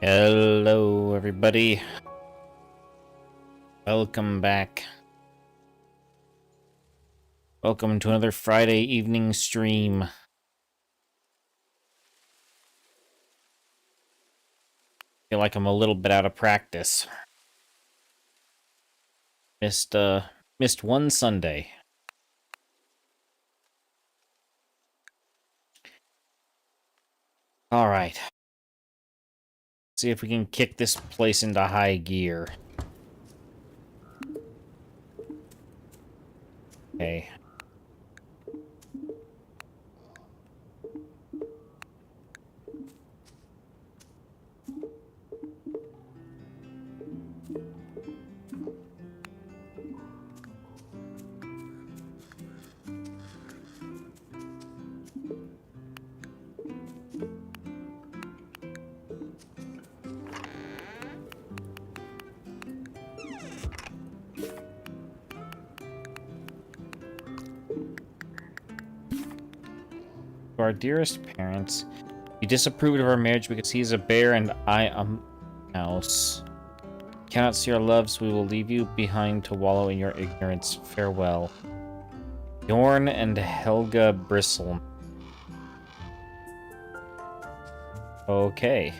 Hello, everybody. Welcome back. Welcome to another Friday evening stream. Feel like I'm a little bit out of practice. Missed one Sunday. All right. See if we can kick this place into high gear. Okay. To our dearest parents, he disapproved of our marriage because he is a bear and I am a mouse. Cannot see our loves, we will leave you behind to wallow in your ignorance. Farewell. Bjorn and Helga Bristle. Okay.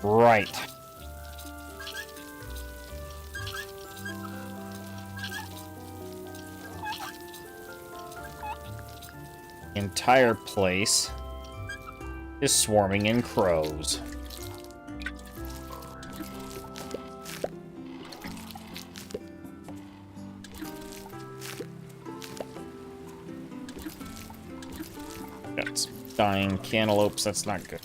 Right. The entire place is swarming in crows. Got some dying cantaloupes, that's not good.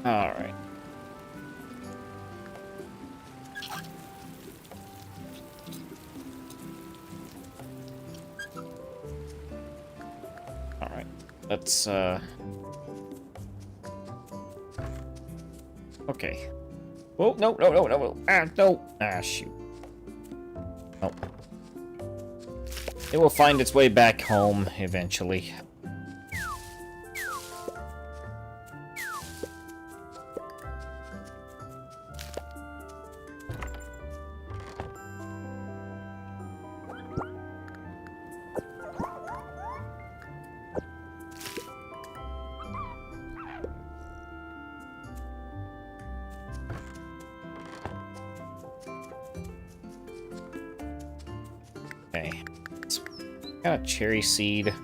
Alright. Alright. Let's, okay. Oh, no. No. Ah, shoot. Oh. It will find its way back home, eventually. Okay. Got a cherry seed.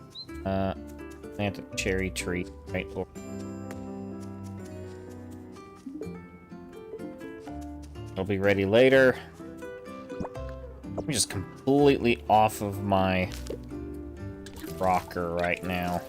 Plant a cherry tree right over. It'll be ready later. I'm just completely off of my rocker right now.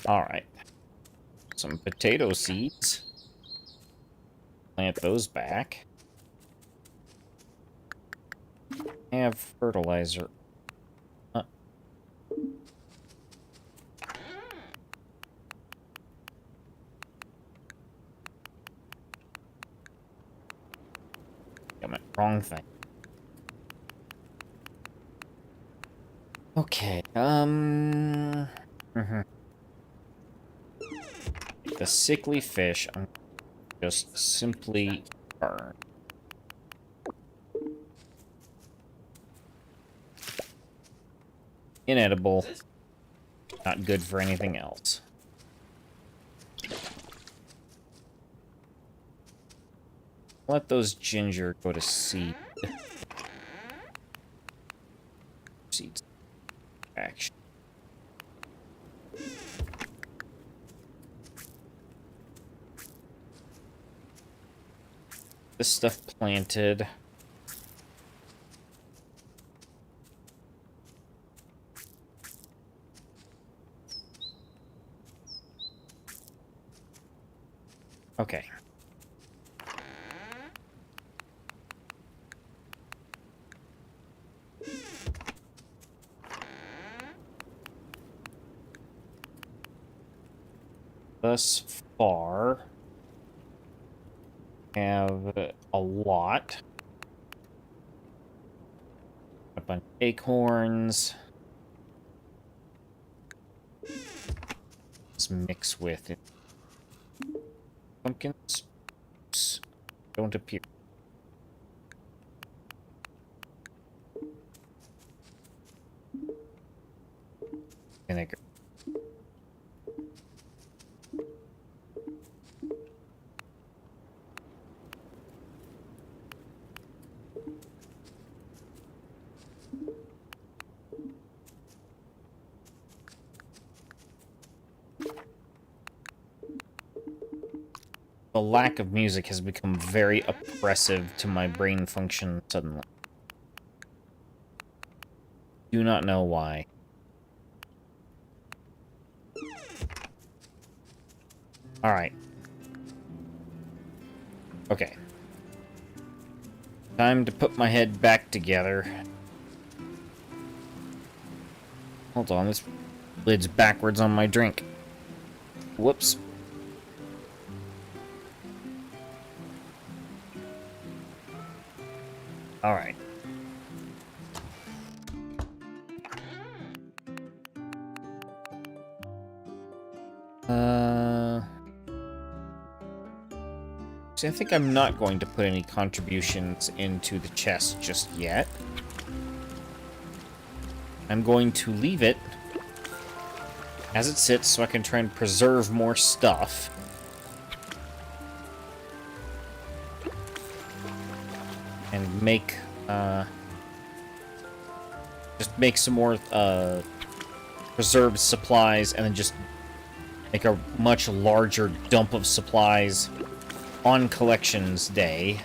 Alright. Some potato seeds. Plant those back. Have fertilizer. Damn it, wrong thing. Okay, The sickly fish, I'm just simply burn. Inedible. Not good for anything else. Let those ginger go to seed. Seeds. Action. this stuff planted. Okay. Thus far, have a lot. A bunch of acorns. Let's mix with it. Pumpkins don't appear. Vinegar. The lack of music has become very oppressive to my brain function suddenly. Do not know why. Alright. Okay. Time to put my head back together. Hold on, this lid's backwards on my drink. Whoops. Alright. See, I think I'm not going to put any contributions into the chest just yet. I'm going to leave it as it sits so I can try and preserve more stuff. And make, just make some more, preserved supplies, and then just make a much larger dump of supplies on Collections Day.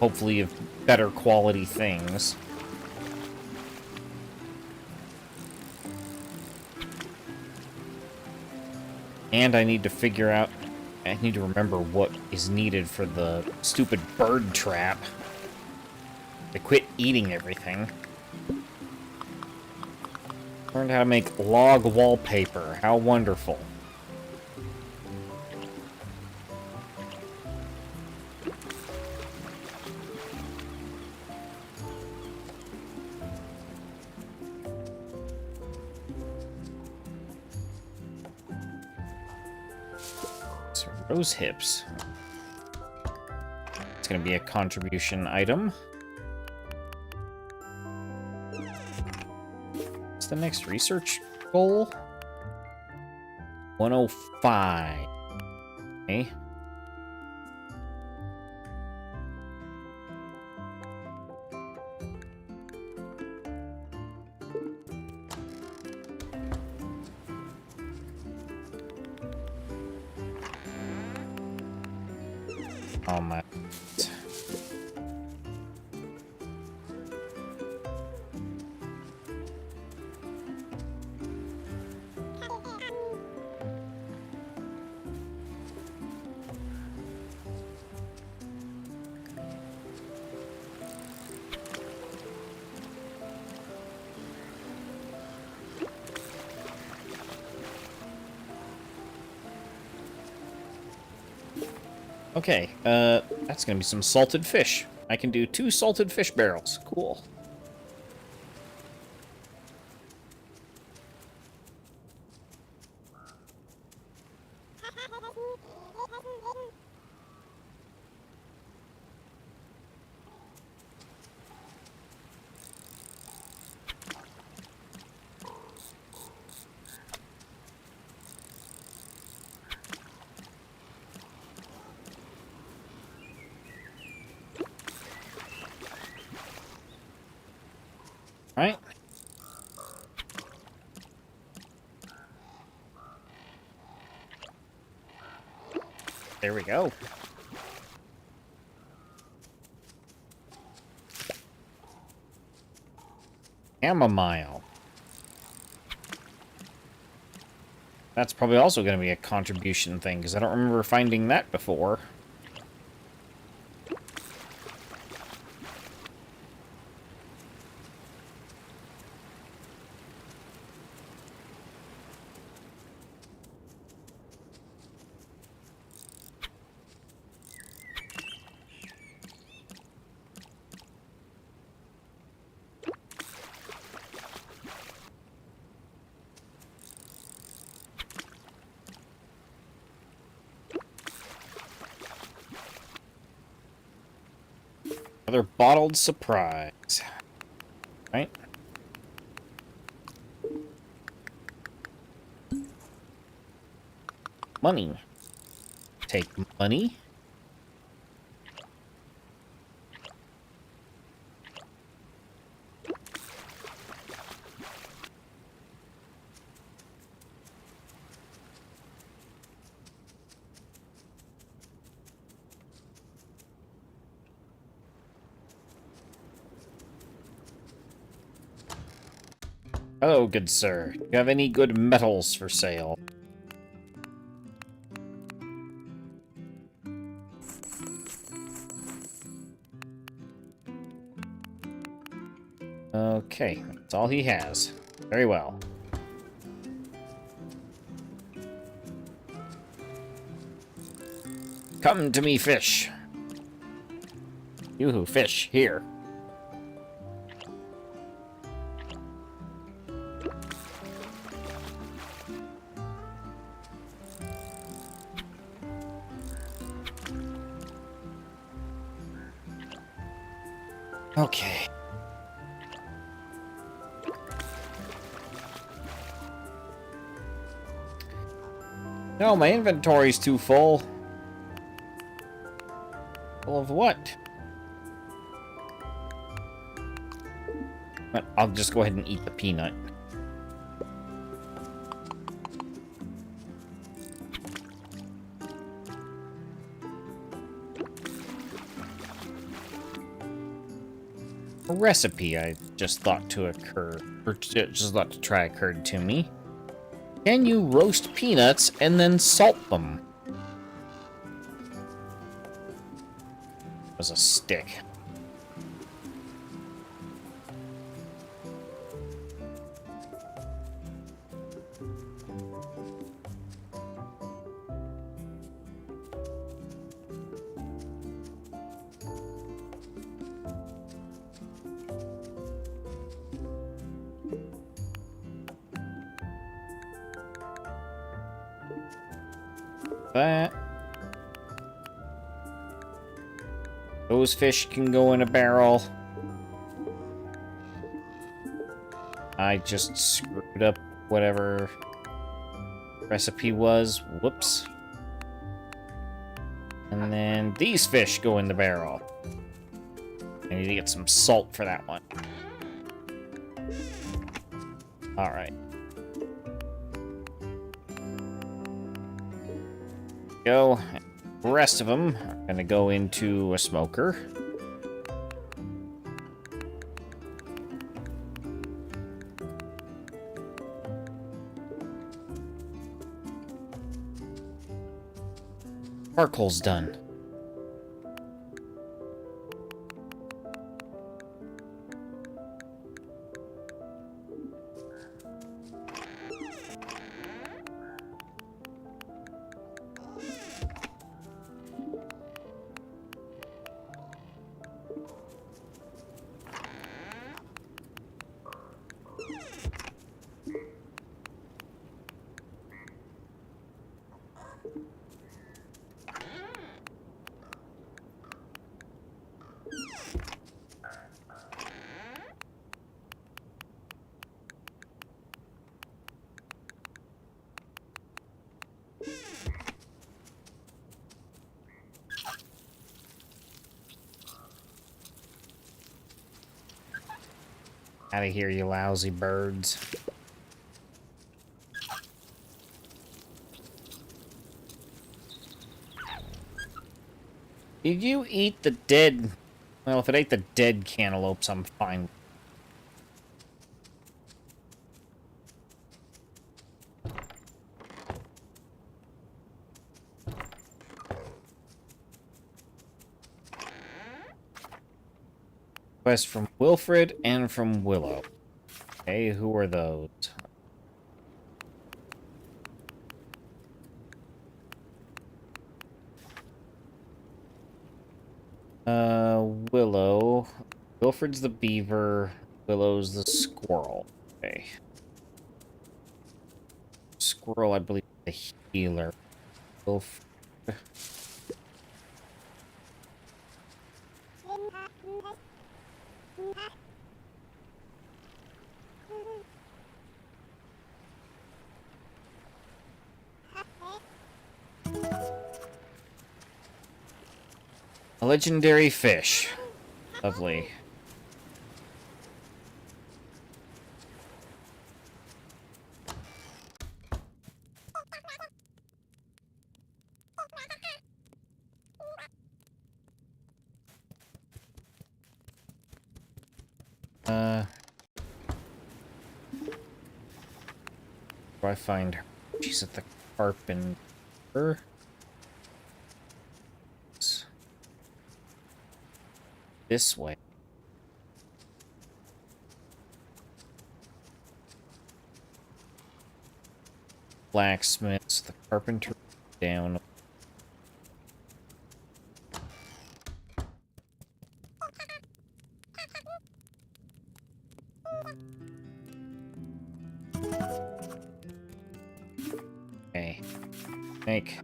Hopefully of better quality things. And I need to figure out, I need to remember what is needed for the stupid bird trap. To quit eating everything. Learned how to make log wallpaper. How wonderful. So, rose hips. It's going to be a contribution item. What's the next research goal? 105. Okay. Oh my. Okay, that's gonna be some salted fish. I can do 2 salted fish barrels. Cool. There we go. Chamomile. That's probably also going to be a contribution thing, because I don't remember finding that before. Another bottled surprise. Right? Money. Take money. Hello, good sir. Do you have any good metals for sale? Okay, that's all he has. Very well. Come to me, fish. You who fish, here. Okay. No, my inventory's too full. Full of what? But I'll just go ahead and eat the peanut. A recipe I just thought to occur, or just thought to try occurred to me. Can you roast peanuts and then salt them? It was a stick. That. Those fish can go in a barrel. I just screwed up whatever recipe was. Whoops. And then these fish go in the barrel. I need to get some salt for that one. Alright. Go. The rest of them are going to go into a smoker. Charcoal's done. Out of here, you lousy birds. Did you eat the dead... Well, if it ate the dead cantaloupes, I'm fine. Quest from Wilfred and from Willow. Okay, who are those? Willow. Wilfred's the beaver. Willow's the squirrel. Okay. Squirrel, I believe, is the healer. Wilfred. A legendary fish. Lovely. Where do I find her? She's at the carpenter. This way. Blacksmiths, the carpenter down. Okay. Make.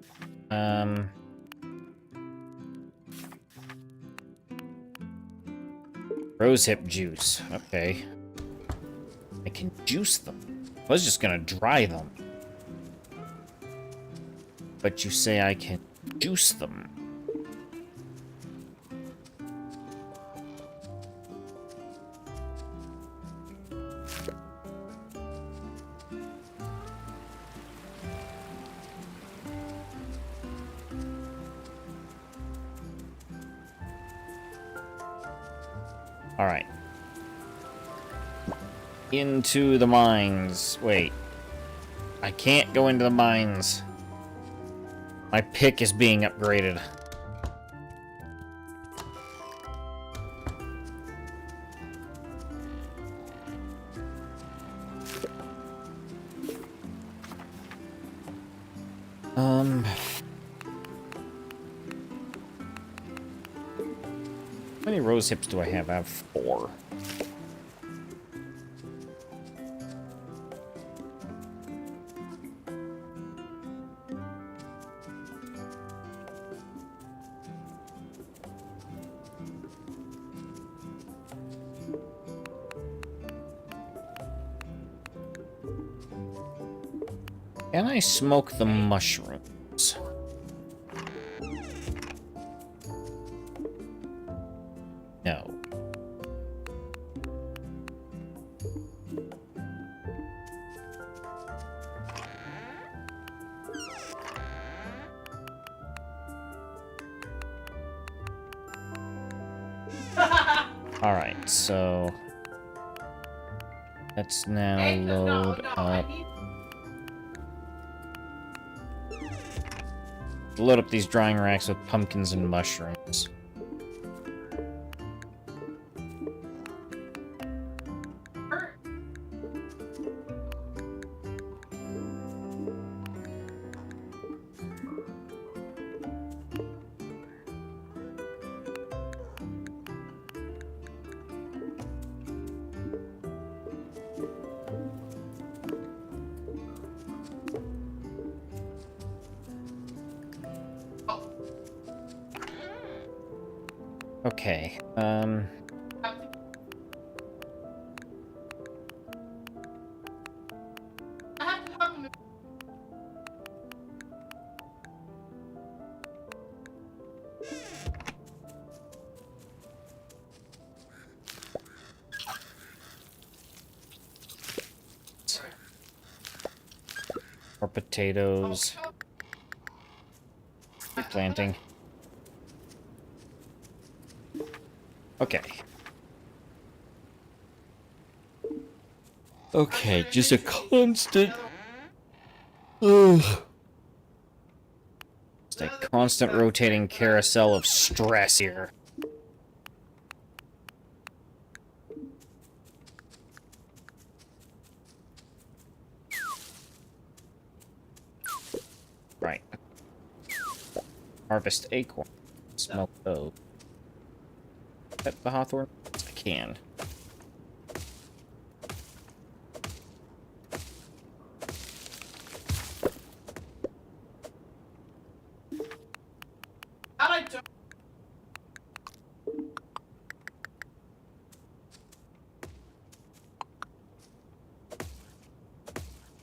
Rosehip juice. Okay. I can juice them. I was just gonna dry them. But you say I can juice them. Alright. Into the mines. Wait. I can't go into the mines. My pick is being upgraded. How many rose hips do I have? I have 4. Can I smoke the mushrooms? No. Alright, so let's now load up. Load up these drying racks with pumpkins and mushrooms. Okay, more potatoes. Planting. Okay. Okay, just a constant... Ugh. Just a constant rotating carousel of stress here. Right. Harvest acorn. Smoke those. Pet the hawthorn? I can.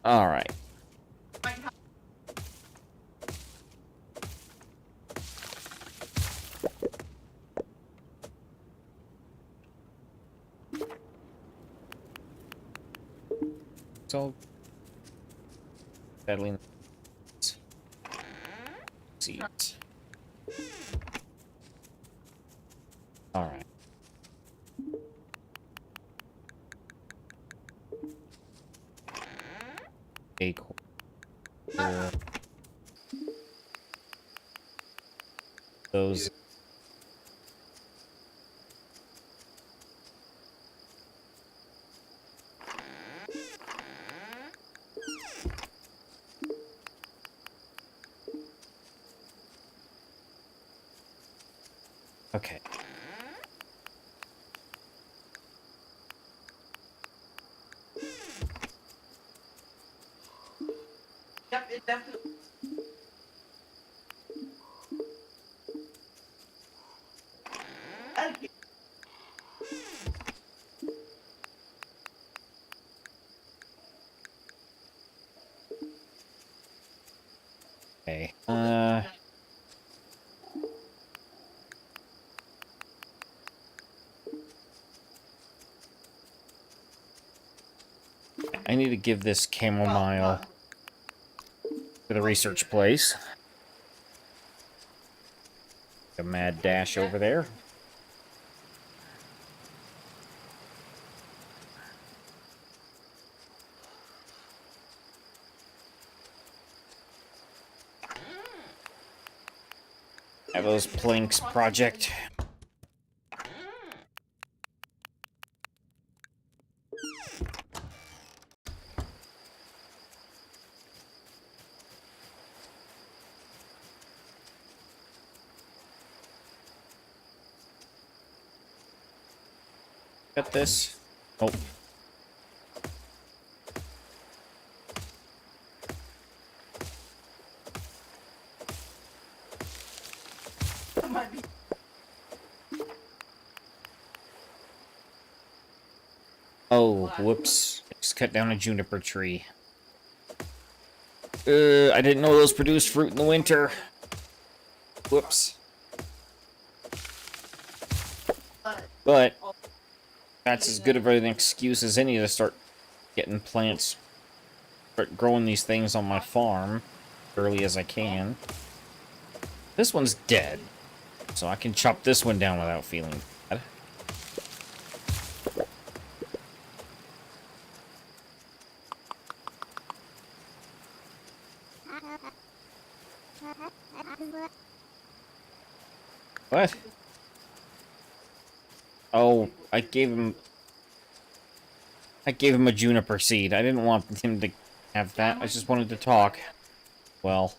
Alright. So, settling seeds. Alright. Acorn. Those. Okay. Yep, it definitely. Okay. I need to give this chamomile to the research place. A mad dash over there. Have those planks project. Got this. Oh. Oh, whoops. Just cut down a juniper tree. I didn't know those produce fruit in the winter. Whoops. But that's as good of an excuse as any to start getting plants, start growing these things on my farm early as I can. This one's dead, so I can chop this one down without feeling bad. What? Oh, I gave him a juniper seed. I didn't want him to have that. I just wanted to talk. Well.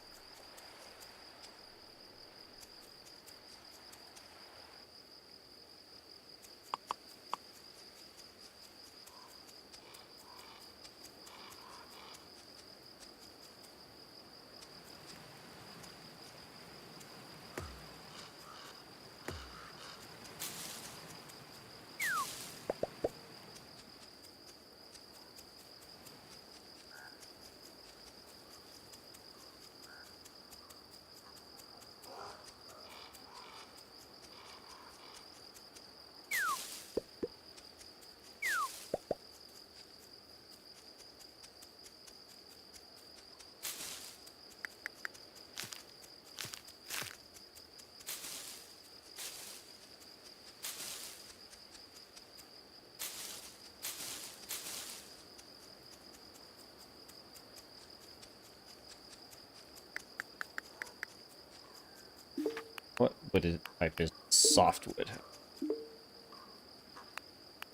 wood is, type is softwood.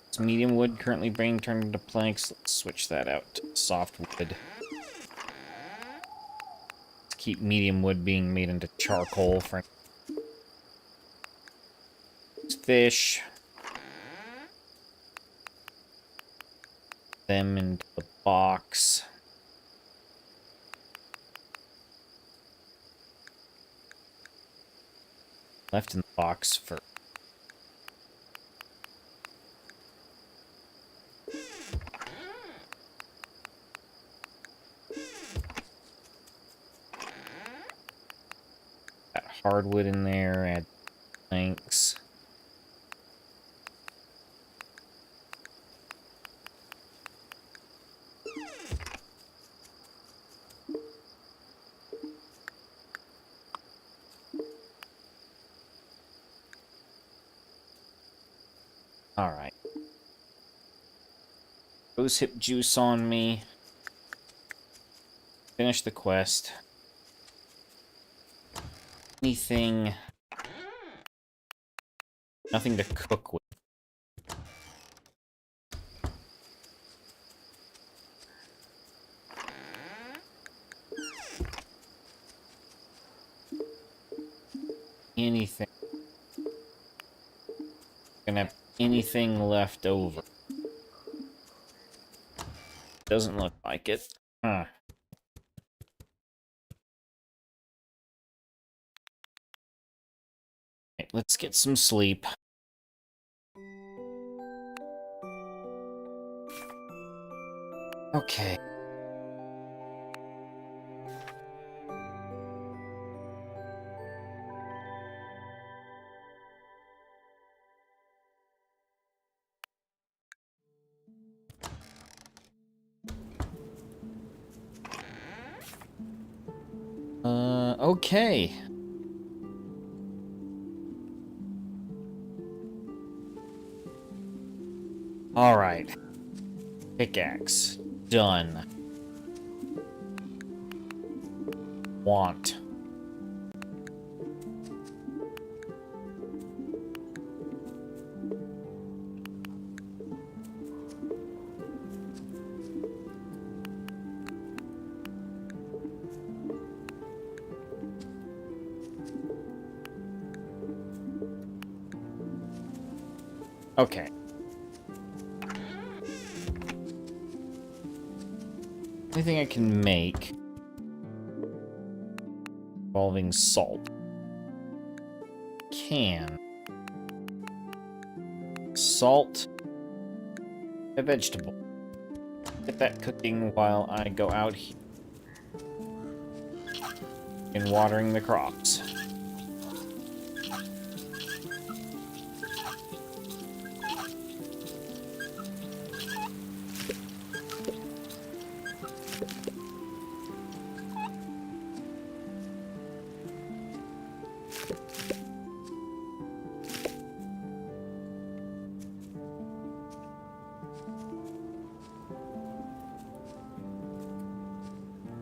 It's medium wood currently being turned into planks. Let's switch that out to softwood. Let's keep medium wood being made into charcoal for fish. Them into the box. Left in the box for that hardwood in there. Add planks. All right. Rose hip juice on me. Finish the quest. Anything. Nothing to cook with. Anything. Gonna have anything left over. Doesn't look like it. Huh. Right, let's get some sleep. Okay. Okay. All right. Pickaxe. Done. Want. Okay. Anything I can make involving salt. Can. Salt. A vegetable. Get that cooking while I go out here and watering the crops.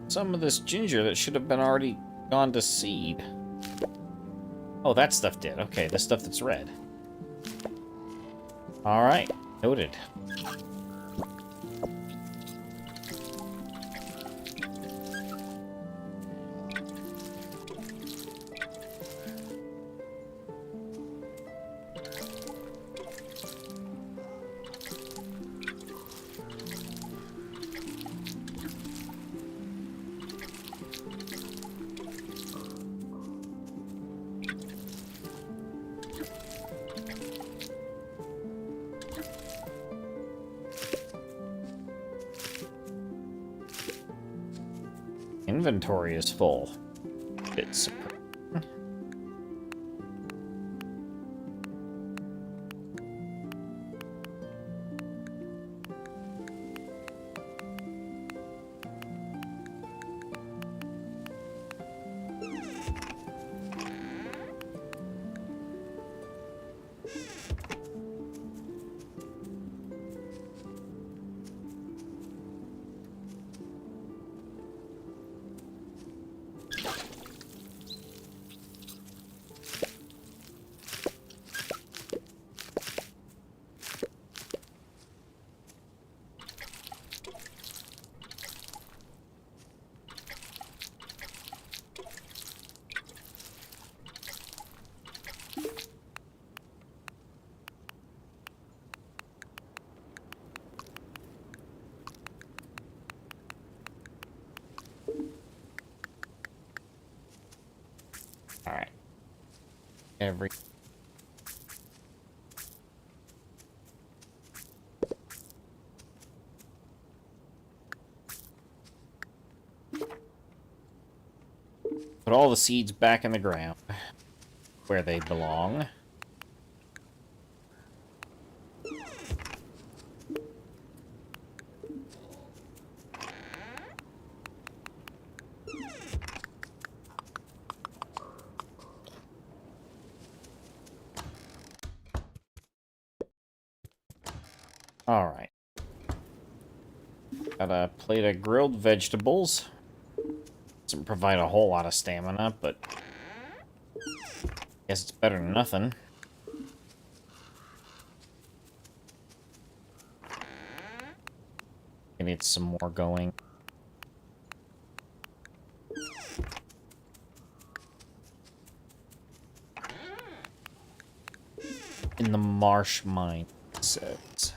Some of this ginger that should have been already gone to seed. Oh, that stuff did. Okay, the stuff that's red. Alright, noted. Inventory is full. Bit surprised. every... Put all the seeds back in the ground, where they belong. Alright. Got a plate of grilled vegetables. Doesn't provide a whole lot of stamina, but guess it's better than nothing. I need some more going. In the marsh mine, it says.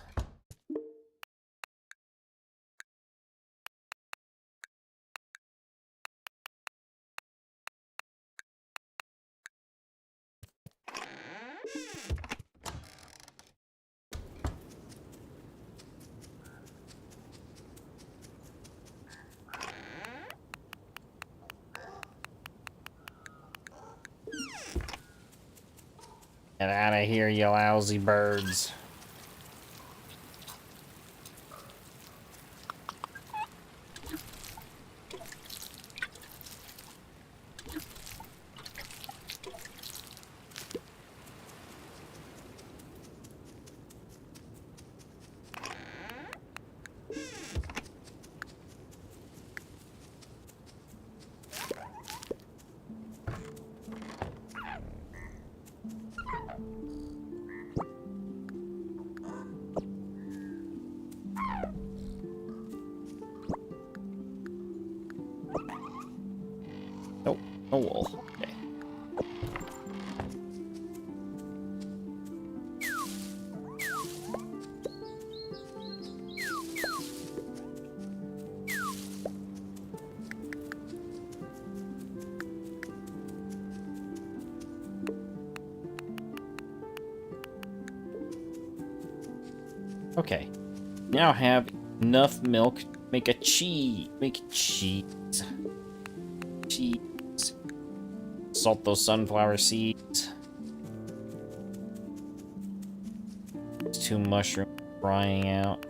Get out of here, you lousy birds. Nope, no wool. Okay. Okay. Now have enough milk to make a cheese. Make cheese. Cheese. Salt those sunflower seeds. It's 2 mushrooms drying out.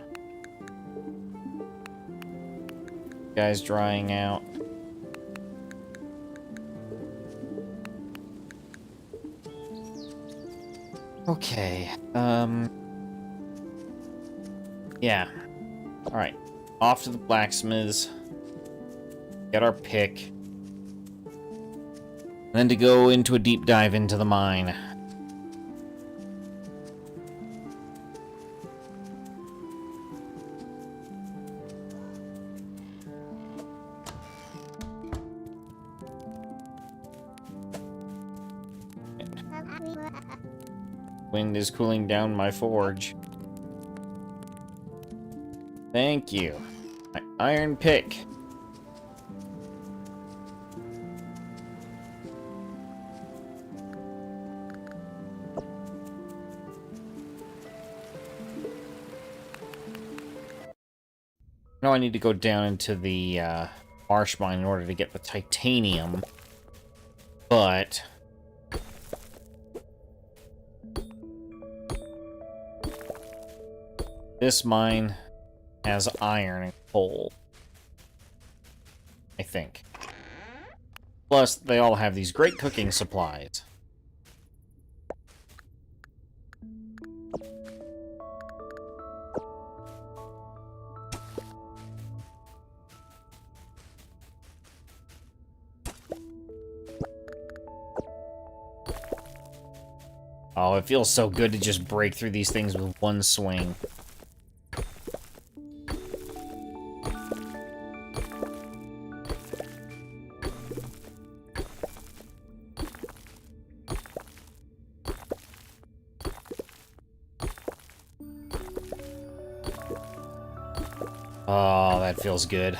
Guys drying out. Okay. Yeah. Alright. Off to the blacksmiths. Get our pick. And then to go into a deep dive into the mine. Wind is cooling down my forge. Thank you. My iron pick. Now I need to go down into the marsh mine in order to get the titanium. But this mine has iron and coal, I think. Plus, they all have these great cooking supplies. Oh, it feels so good to just break through these things with one swing. Oh, that feels good.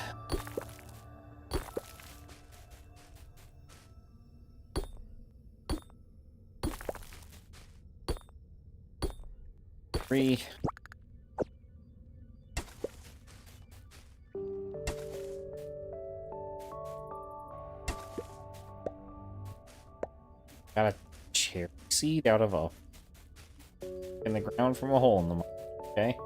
3. Got a cherry seed out of a in the ground from a hole in the mine. Okay.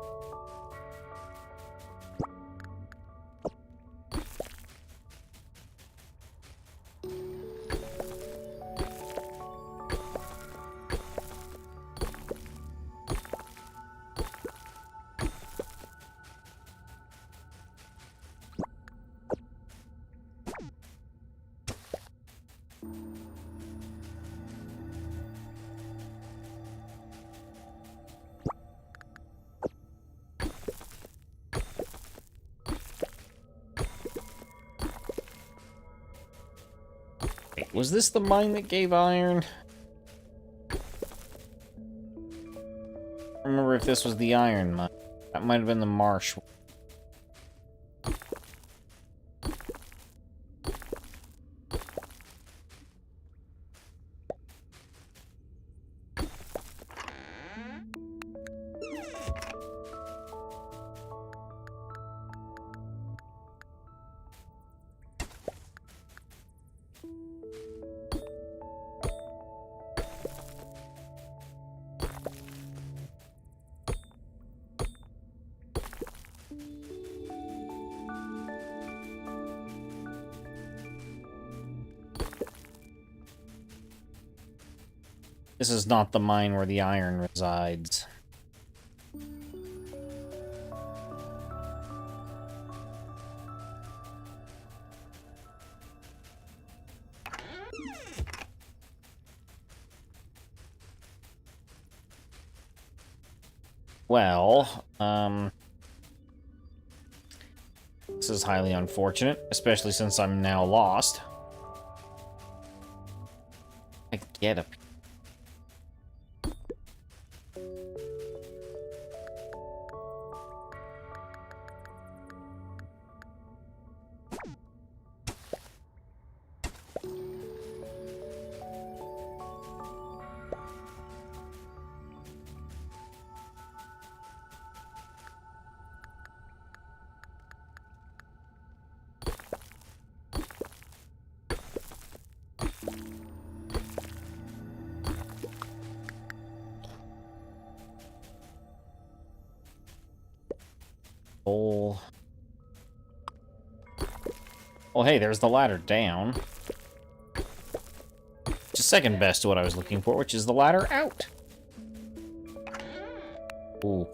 Wait, was this the mine that gave iron? I don't remember if this was the iron mine. That might have been the marsh. This is not the mine where the iron resides. Well, this is highly unfortunate, especially since I'm now lost. I get a... Oh, hey, there's the ladder down. Which is second best to what I was looking for, which is the ladder out. Ooh.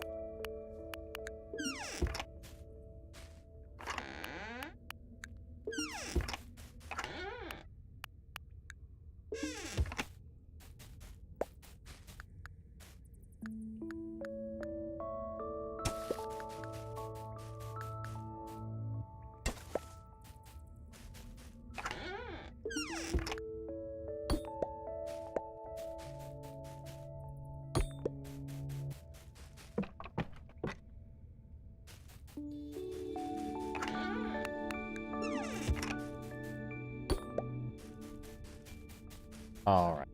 All right.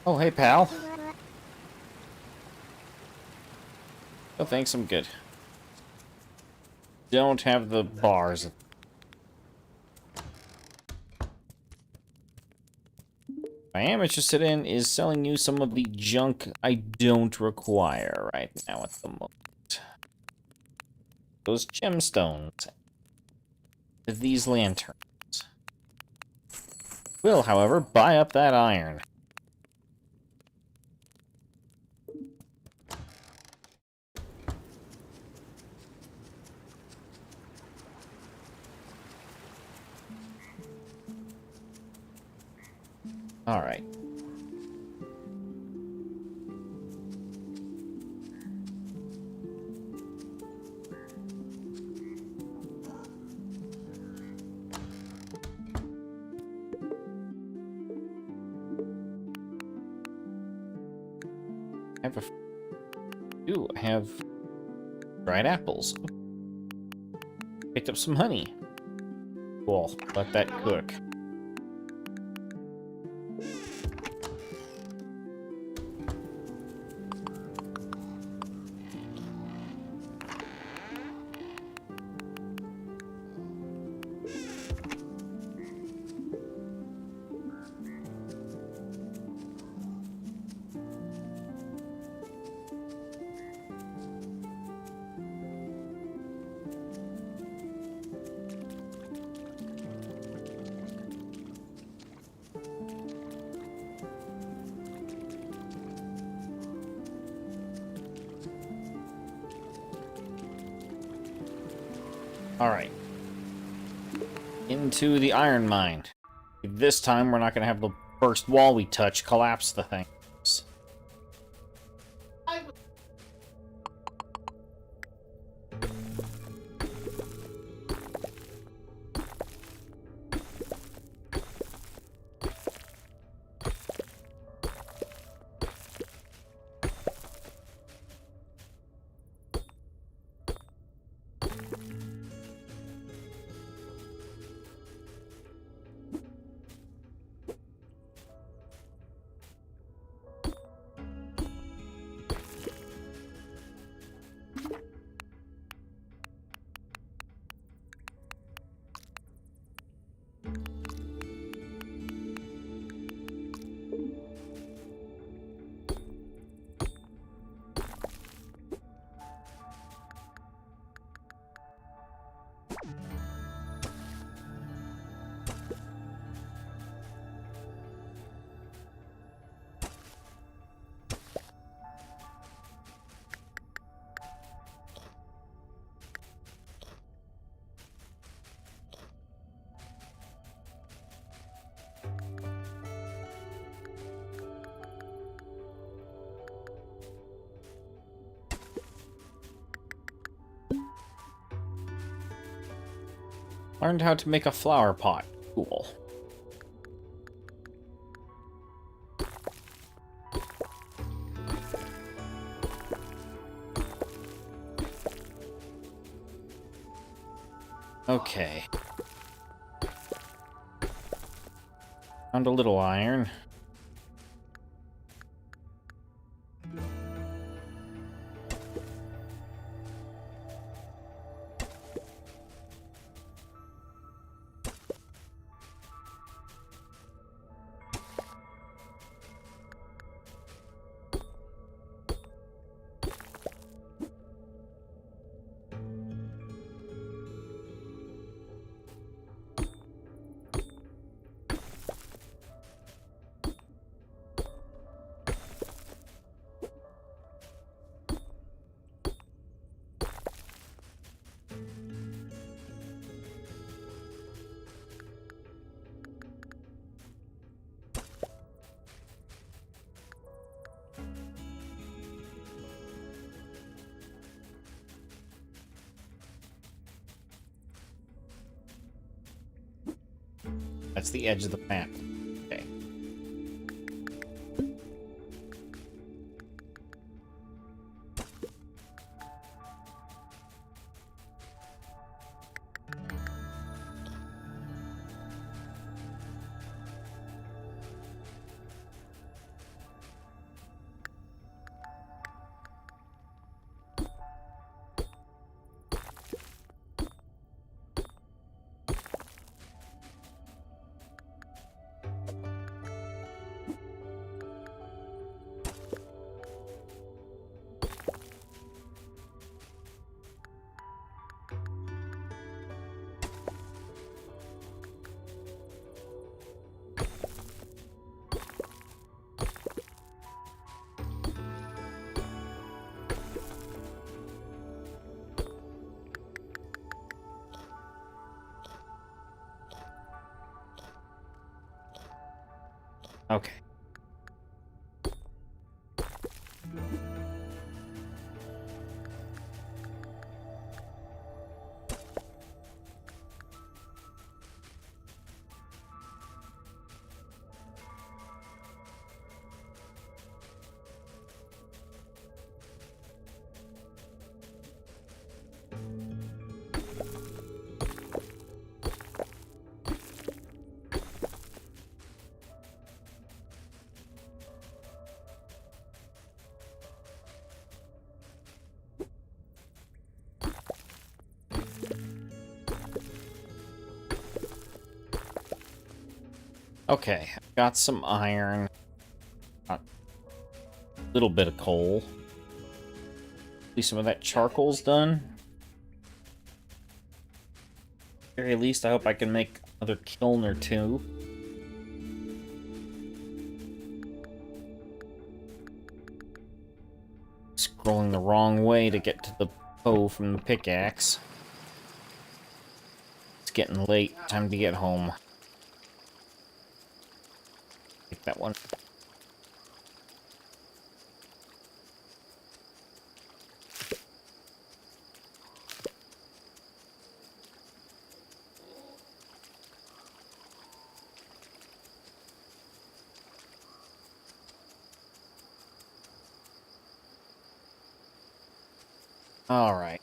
Oh, hey, pal. Oh, thanks, I'm good. Don't have the bars. What I am interested in is selling you some of the junk I don't require right now at the moment. Those gemstones. These lanterns. Will, however, buy up that iron. All right. I have dried apples. Picked up some honey. Cool. Let that cook. Alright. Into the iron mine. This time, we're not going to have the first wall we touch collapse the thing. Learned how to make a flower pot. Cool. Okay. Found a little iron. That's the edge of the map. Okay. Okay. Okay, got some iron. Got a little bit of coal. At least some of that charcoal's done. At the very least, I hope I can make another kiln or two. Scrolling the wrong way to get to the bow from the pickaxe. getting late. Time to get home. Take that one. All right.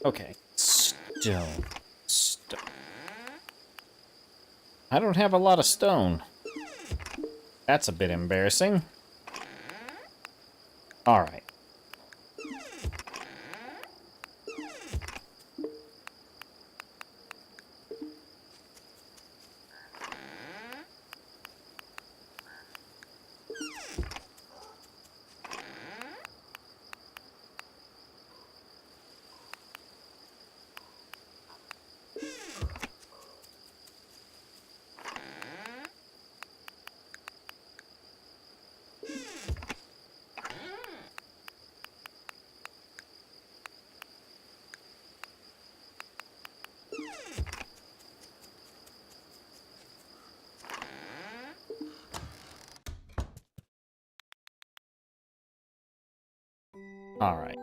Okay. Stone. Stone. I don't have a lot of stone. That's a bit embarrassing. All right. All right.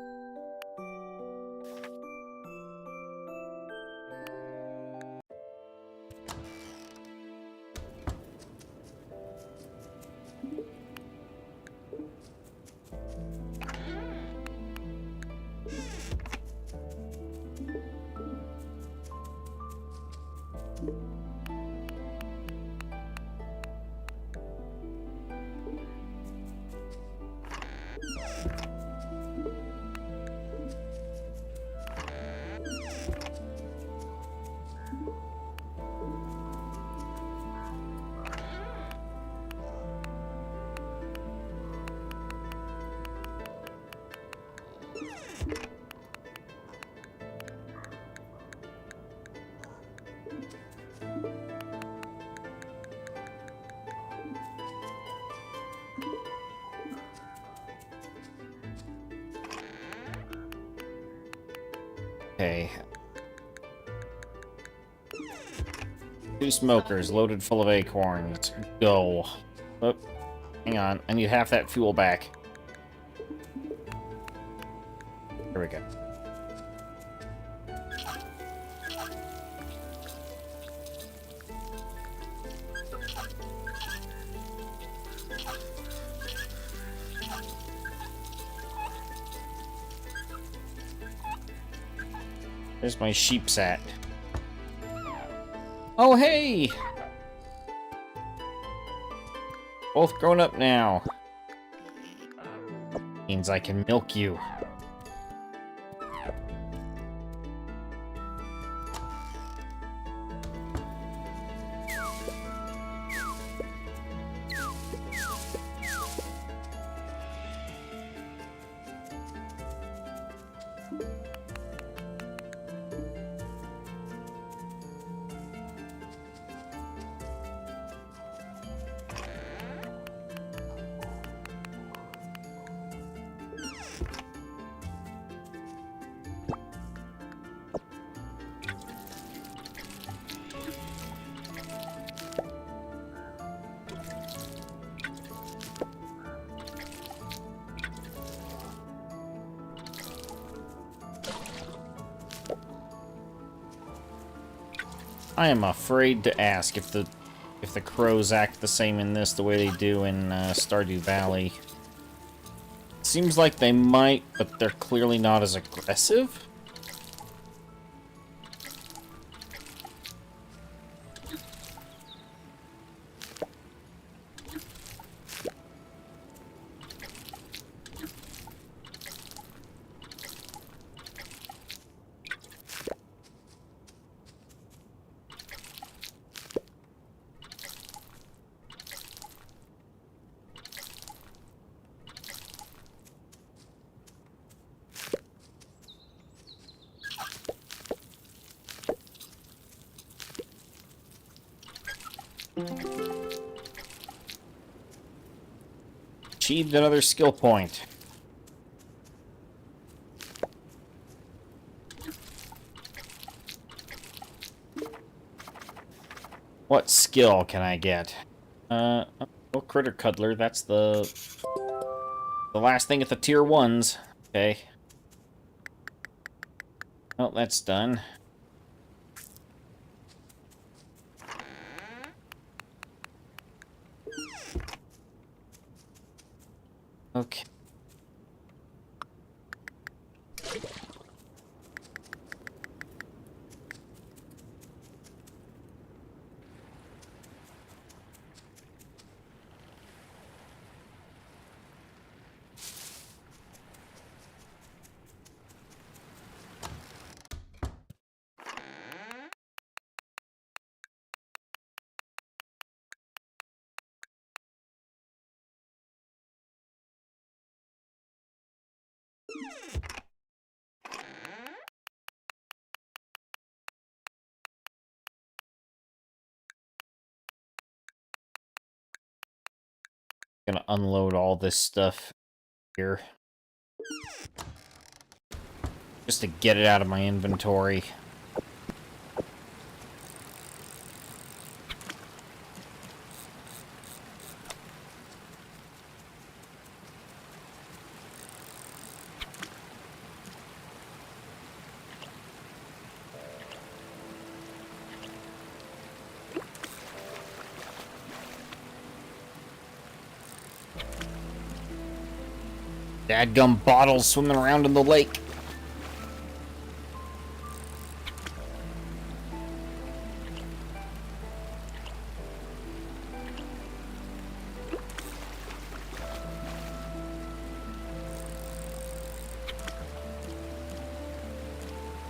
Okay. 2 smokers loaded full of acorns. Go. Oh, hang on. I need half that fuel back. Here we go. There's my sheep's at. Oh, hey! Both grown up now. Means I can milk you. I am afraid to ask if if the crows act the same in this the way they do in Stardew Valley. Seems like they might, but they're clearly not as aggressive. Achieved another skill point. What skill can I get? Oh, Critter Cuddler, that's the last thing at the tier 1s. Okay. Well, that's done. Okay. Gonna unload all this stuff here. Just to get it out of my inventory. Dadgum bottles swimming around in the lake.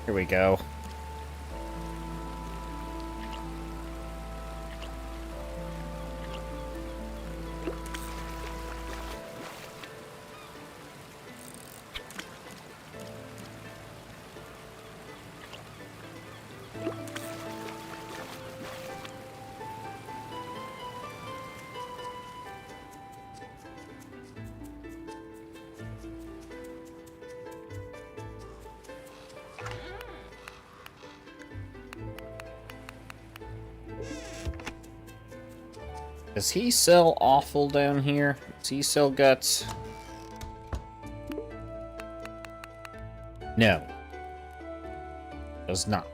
Here we go. Does he sell offal down here? Does he sell guts? No. Does not.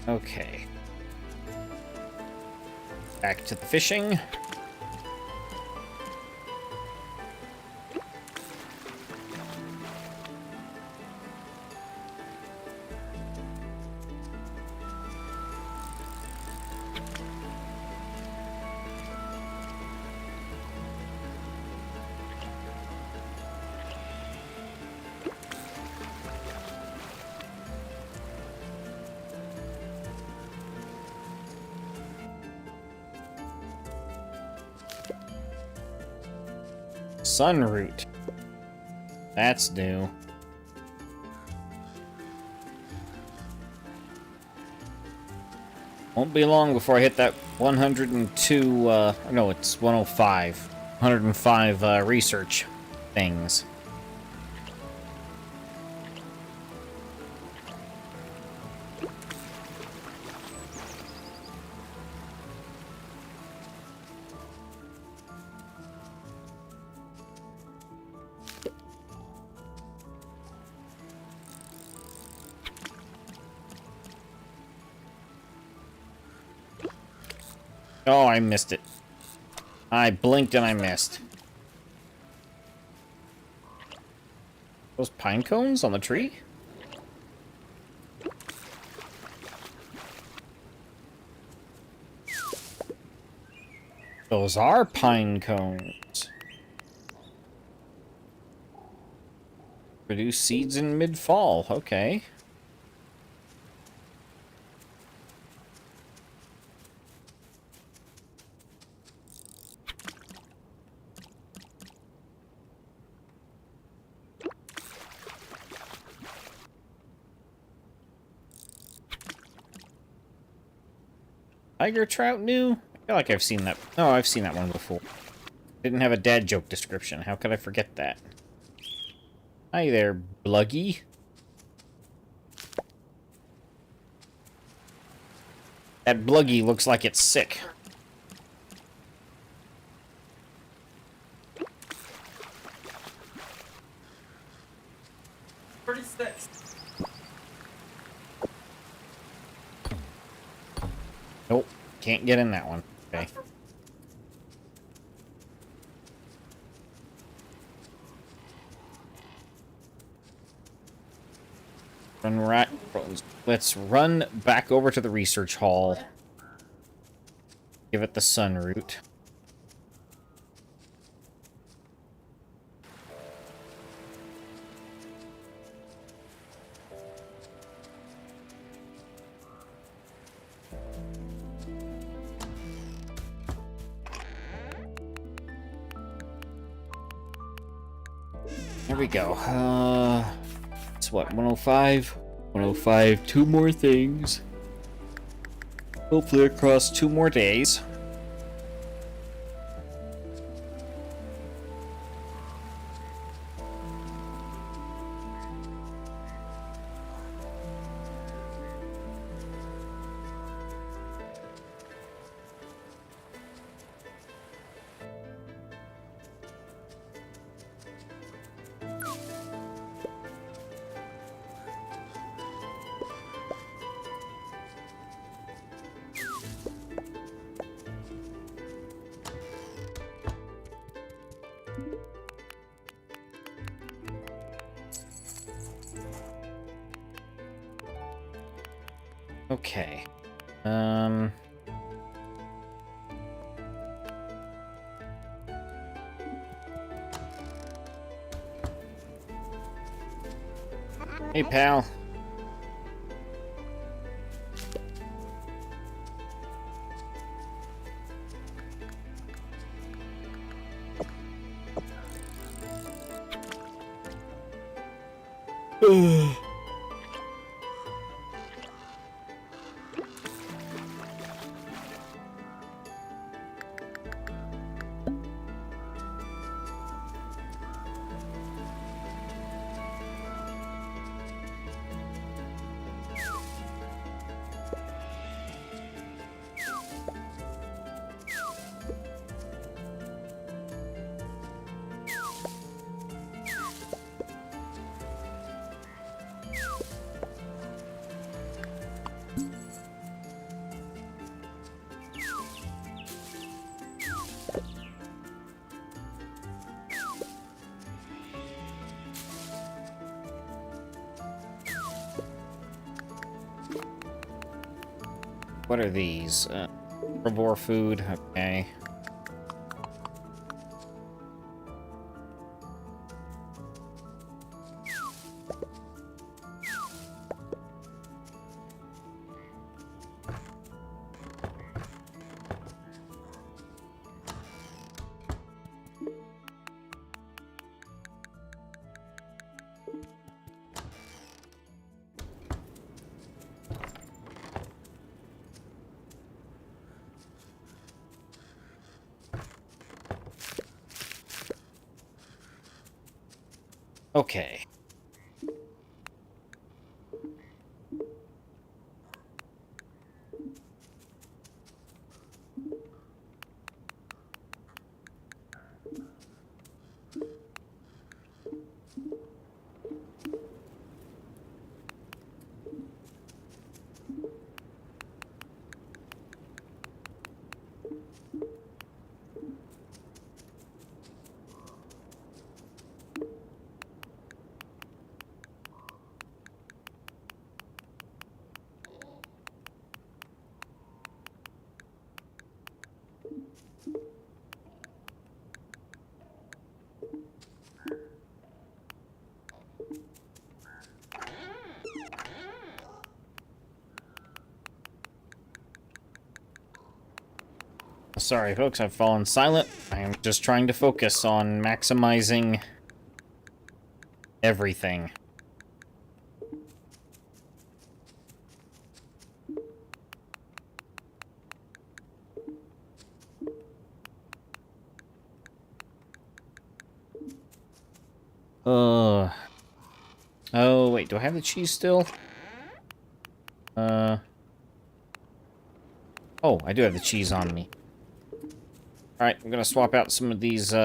Okay. Back to the fishing. Sunroot. That's new. Won't be long before I hit that 102, no, it's 105. 105 research things. Oh, I missed it. I blinked and I missed. Those pine cones on the tree? Those are pine cones. Produce seeds in mid-fall. Okay. Tiger trout new? I feel like I've seen that. Oh, I've seen that one before. Didn't have a dad joke description. How could I forget that? Hi there, Bluggy. That Bluggy looks like it's sick. Pretty sticks. Nope, can't get in that one. Okay. Run right. Let's run back over to the research hall. Give it the sun route. There we go. It's what, 105? 105, 2 more things. Hopefully across 2 more days. Okay. Hey, pal. What are these? Herbivore food. Okay. Okay. Sorry, folks, I've fallen silent. I am just trying to focus on maximizing everything. Oh, wait, do I have the cheese still? Oh, I do have the cheese on me. Alright, I'm gonna swap out some of these,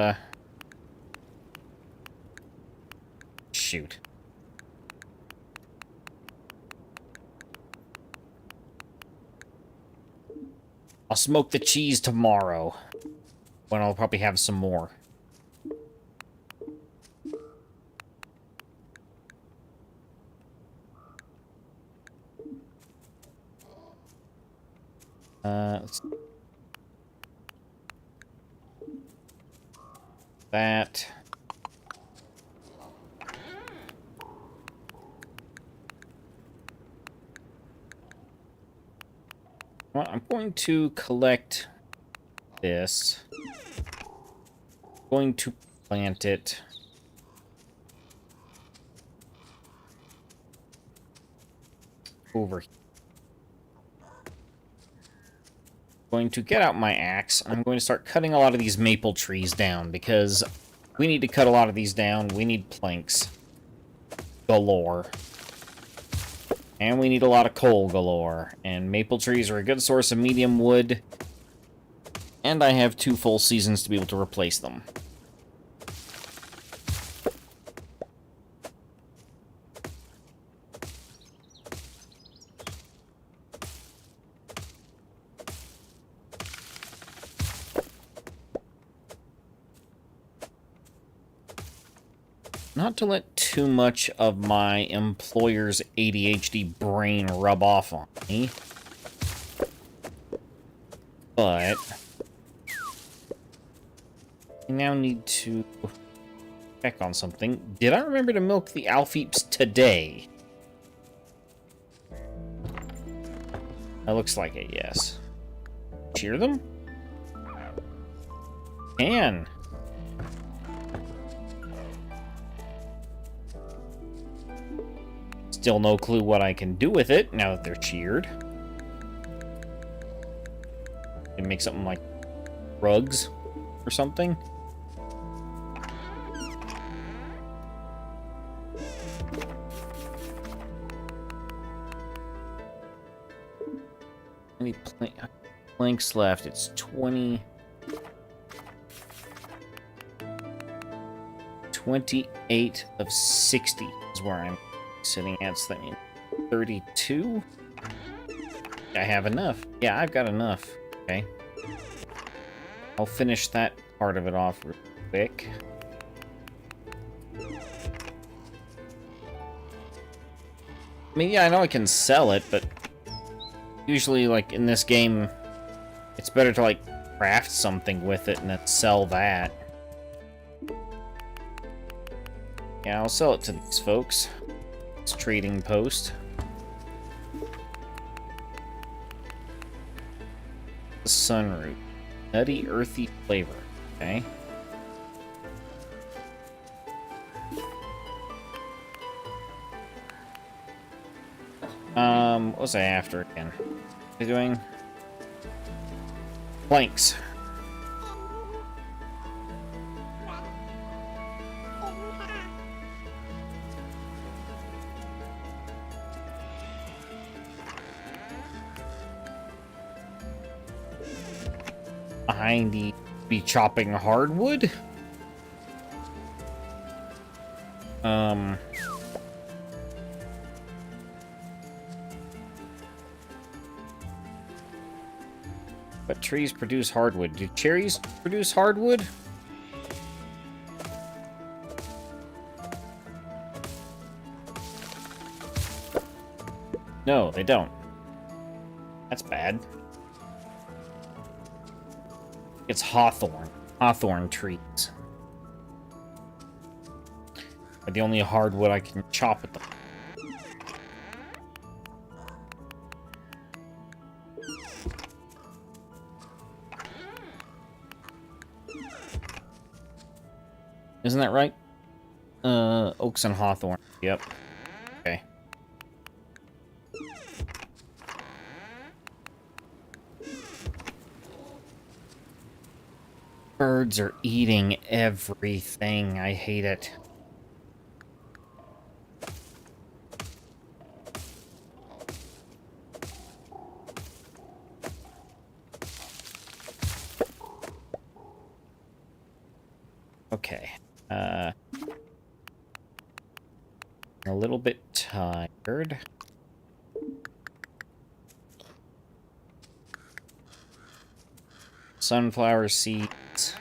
Shoot. I'll smoke the cheese tomorrow, when I'll probably have some more. That. Well, I'm going to collect this. Going to plant it. Over here. Going to get out my axe. I'm going to start cutting a lot of these maple trees down because we need to cut a lot of these down. We need planks galore. And we need a lot of coal galore. And maple trees are a good source of medium wood. And I have 2 full seasons to be able to replace them. Not to let too much of my employer's ADHD brain rub off on me, but I now need to check on something. Did I remember to milk the Alfeeps today? That looks like it, yes. Cheer them? Can. Still no clue what I can do with it now that they're cheered. Can make something like rugs or something. How many planks left? It's 20. 28 of 60 is where I'm sitting at, so that means 32? I have enough. Yeah, I've got enough. Okay. I'll finish that part of it off real quick. I mean, yeah, I know I can sell it, but usually, like, in this game, it's better to, like, craft something with it and then sell that. Yeah, I'll sell it to these folks. It's trading post. The sunroot. Nutty, earthy flavor. Okay. What was I after again? What are you doing? Planks. I need to be chopping hardwood. But trees produce hardwood. Do cherries produce hardwood? No, they don't. That's bad. It's hawthorn. Hawthorn trees are the only hardwood I can chop at them. Isn't that right? Oaks and hawthorn. Yep. Okay. Birds are eating everything. I hate it. Okay. A little bit tired. Sunflower seeds.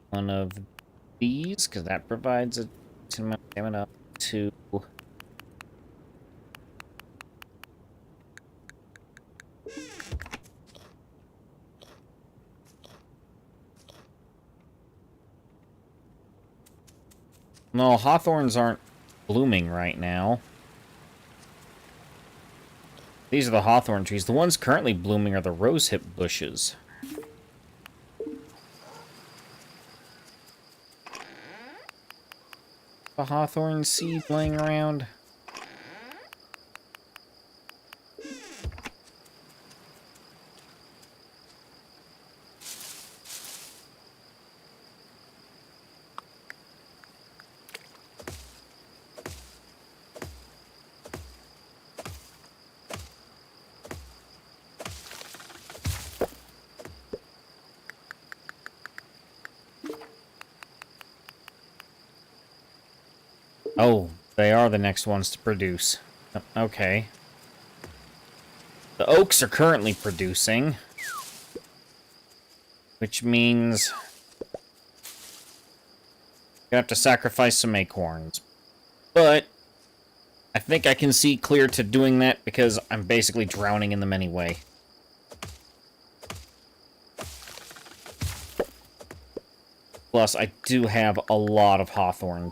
One of these, because that provides a stamina up to... No, hawthorns aren't blooming right now. These are the hawthorn trees. The ones currently blooming are the rosehip bushes. A hawthorn seed laying around. Oh, they are the next ones to produce. Okay. The oaks are currently producing, which means you have to sacrifice some acorns. But I think I can see clear to doing that because I'm basically drowning in them anyway. Plus, I do have a lot of hawthorn.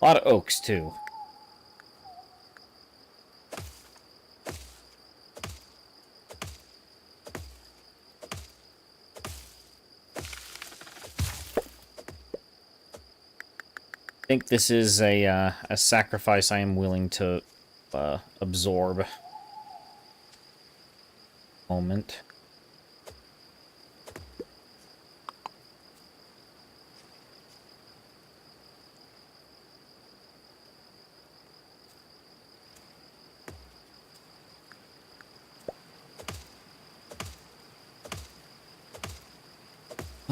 A lot of oaks, too. I think this is a sacrifice I am willing to absorb. Moment.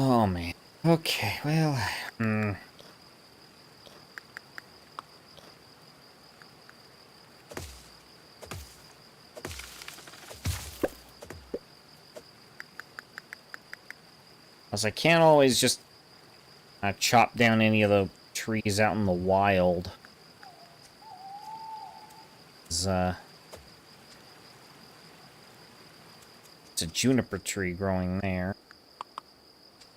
Oh, man. Okay, well... Because I can't always just chop down any of the trees out in the wild. It's a juniper tree growing there.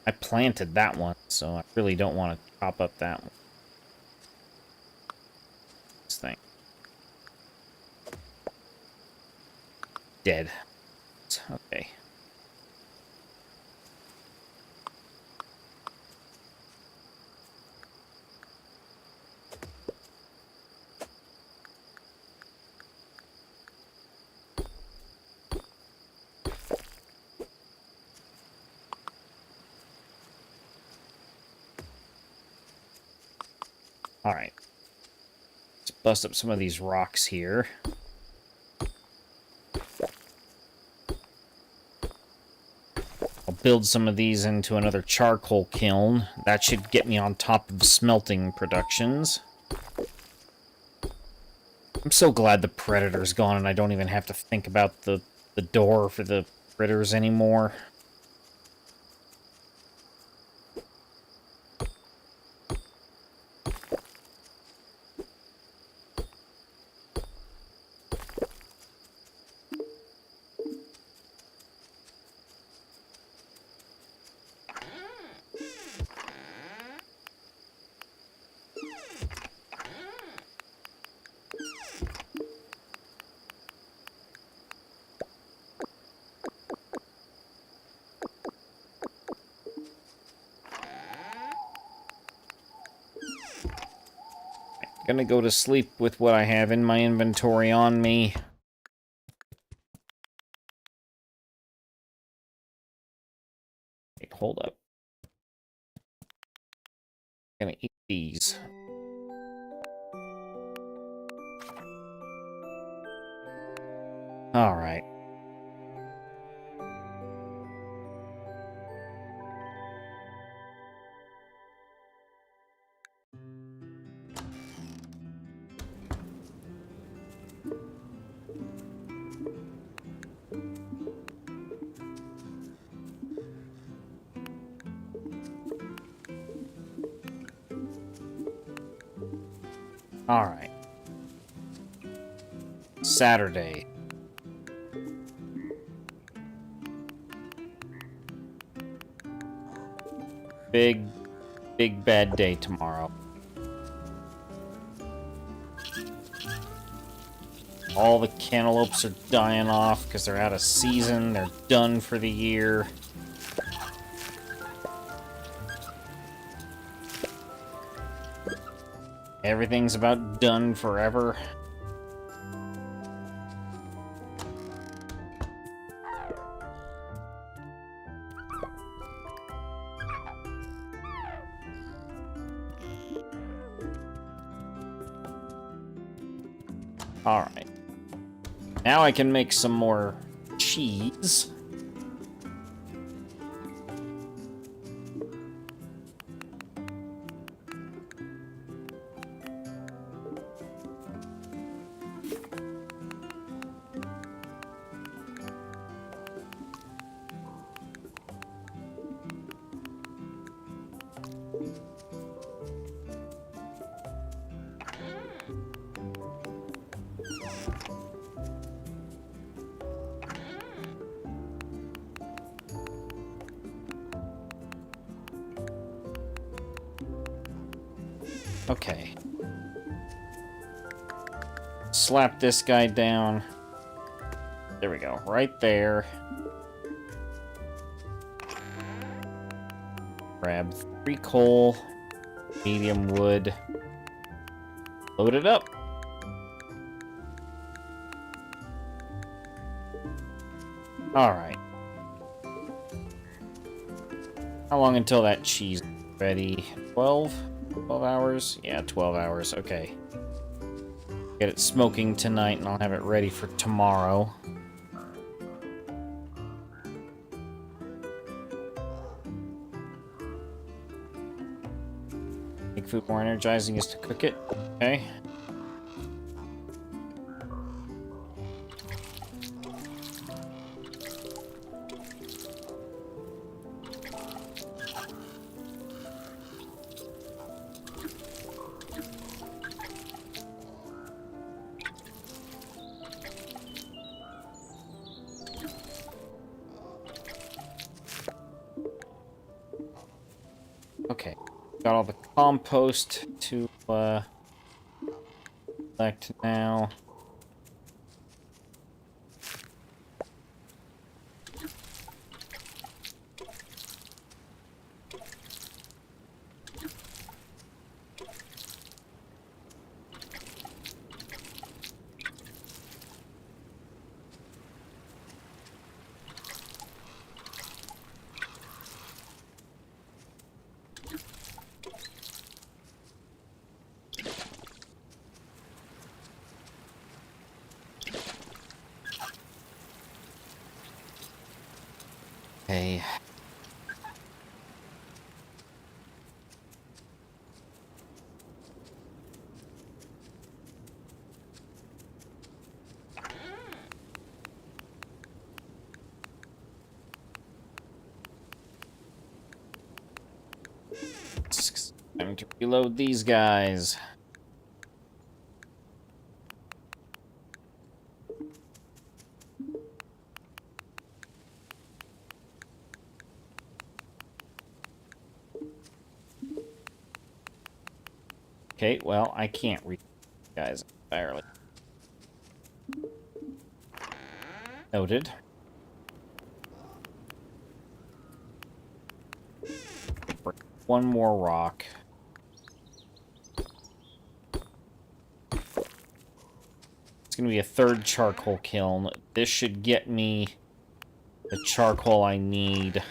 I planted that one, so I really don't want to chop up that one. This thing. Dead. Okay. Alright. Let's bust up some of these rocks here. I'll build some of these into another charcoal kiln. That should get me on top of smelting productions. I'm so glad the predator's gone and I don't even have to think about the door for the critters anymore. Gonna go to sleep with what I have in my inventory on me. Wait, hold up. Gonna eat these. Alright. Alright. Saturday. Big bad day tomorrow. All the cantaloupes are dying off because they're out of season. They're done for the year. Everything's about done forever. Alright. Now I can make some more cheese. Okay. Slap this guy down. There we go. Right there. Grab 3 coal. Medium wood. Load it up. Alright. How long until that cheese is ready? 12? 12 hours? Yeah, 12 hours. Okay. Get it smoking tonight and I'll have it ready for tomorrow. Make food more energizing is to cook it. Okay. Okay, got all the compost to collect now. Okay. It's time to reload these guys. Okay, well, I can't read guys entirely. Noted. One more rock. It's going to be a third charcoal kiln. This should get me the charcoal I need.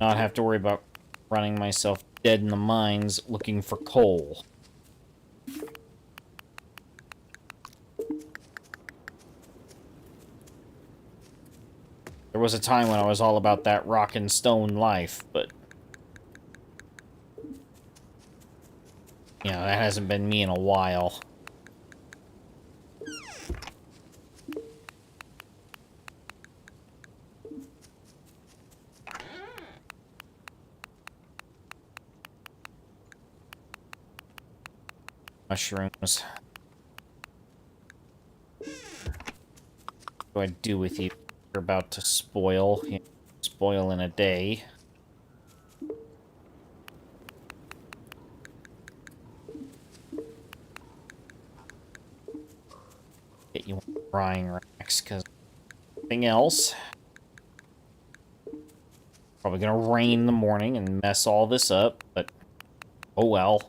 Not have to worry about running myself dead in the mines looking for coal. There was a time when I was all about that rock and stone life, but... you know, that hasn't been me in a while. Mushrooms. What do I do with you? You're about to spoil. You know, spoil in a day. Get you drying racks, because nothing else. Probably gonna rain in the morning and mess all this up, but oh well.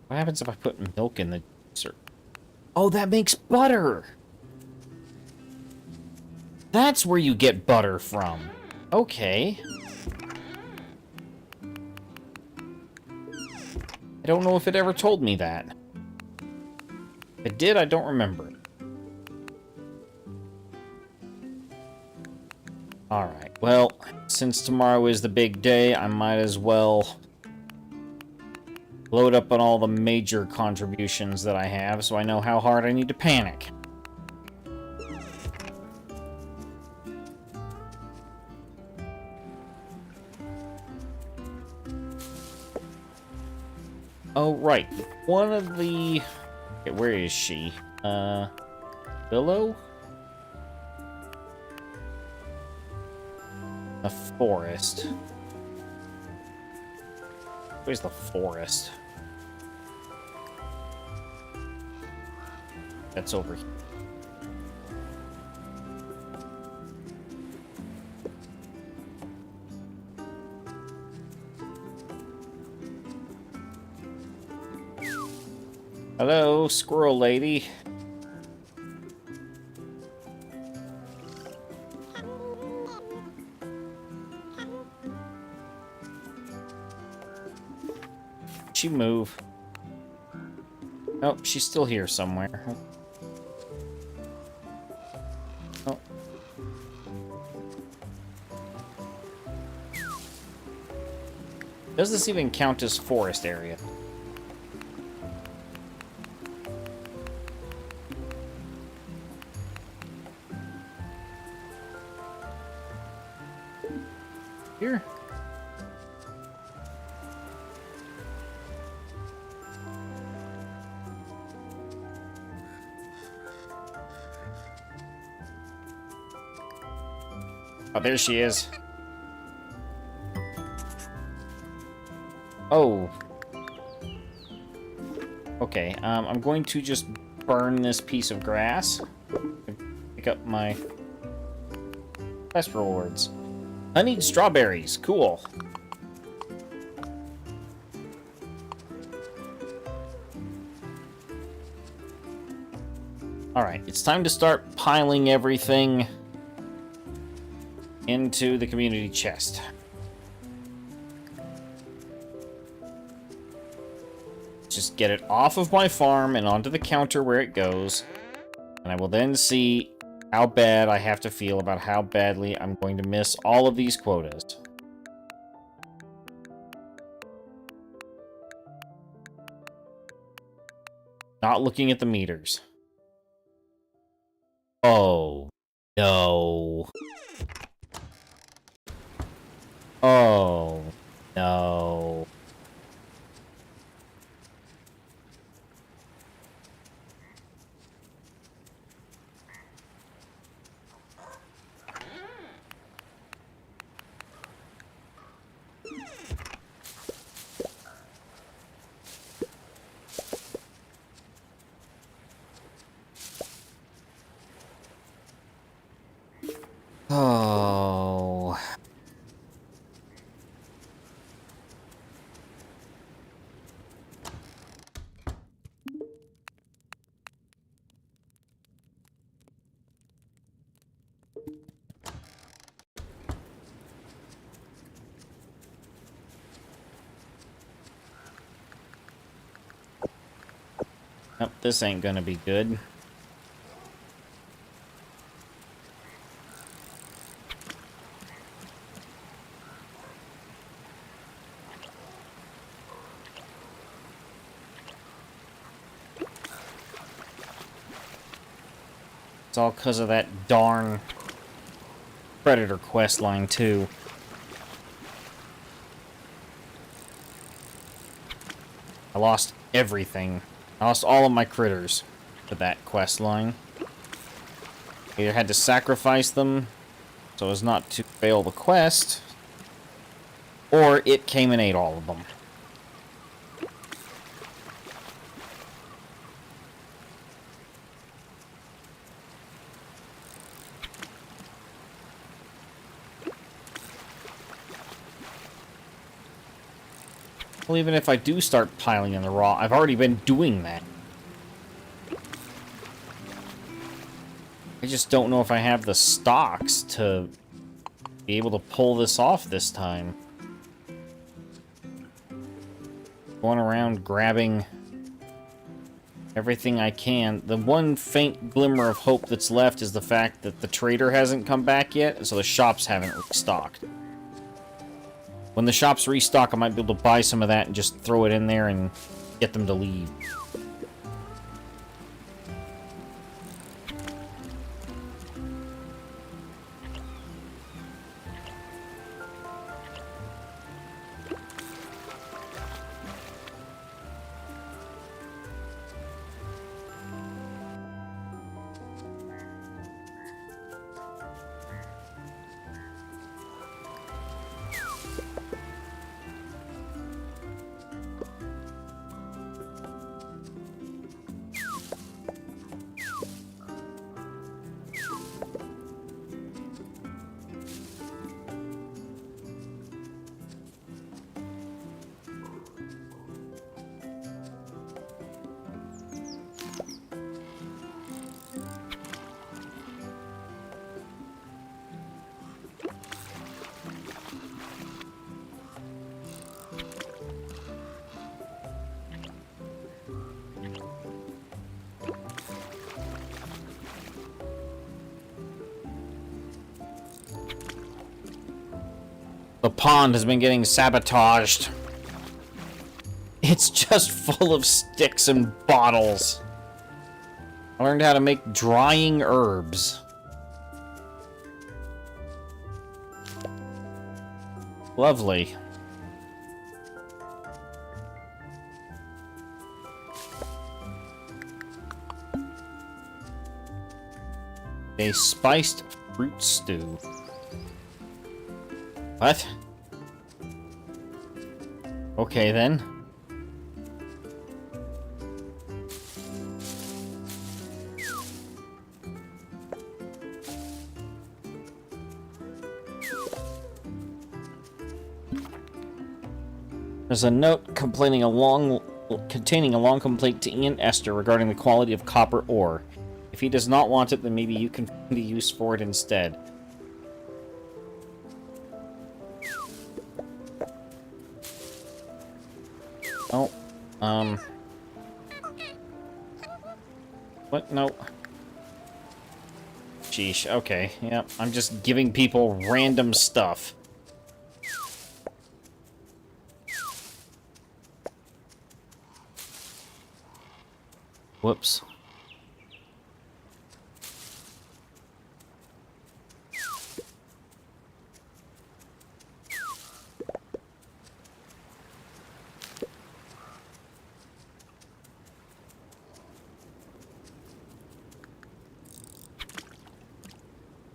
What happens if I put milk in the juicer? Oh, that makes butter! That's where you get butter from. Okay. I don't know if it ever told me that. If it did, I don't remember. Alright, well, since tomorrow is the big day, I might as well load up on all the major contributions that I have so I know how hard I need to panic. Oh, right. One of the... okay, where is she? Willow? The forest. Where's the forest? That's over here. Hello, squirrel lady. She move. Oh, she's still here somewhere. Oh. Does this even count as forest area? Here? Oh, there she is. Oh. Okay, I'm going to just burn this piece of grass. Pick up my quest rewards. Honeyed strawberries, cool. Alright, it's time to start piling everything into the community chest. Just get it off of my farm and onto the counter where it goes. And I will then see how bad I have to feel about how badly I'm going to miss all of these quotas. Not looking at the meters. Oh, no. Oh, no. Nope, this ain't gonna be good. It's all because of that darn Predator quest line, too. I lost everything. I lost all of my critters for that quest line. I either had to sacrifice them so as not to fail the quest, or it came and ate all of them. Well, even if I do start piling in the raw, I've already been doing that. I just don't know if I have the stocks to be able to pull this off this time. Going around grabbing everything I can. The one faint glimmer of hope that's left is the fact that the trader hasn't come back yet, so the shops haven't restocked. When the shops restock, I might be able to buy some of that and just throw it in there and get them to leave. The pond has been getting sabotaged. It's just full of sticks and bottles. I learned how to make drying herbs. Lovely. A spiced fruit stew. What? Okay, then. There's a note containing a long complaint to Ian Esther regarding the quality of copper ore. If he does not want it, then maybe you can find a use for it instead. Oh, what? No. Sheesh, okay, yep, I'm just giving people random stuff. Whoops.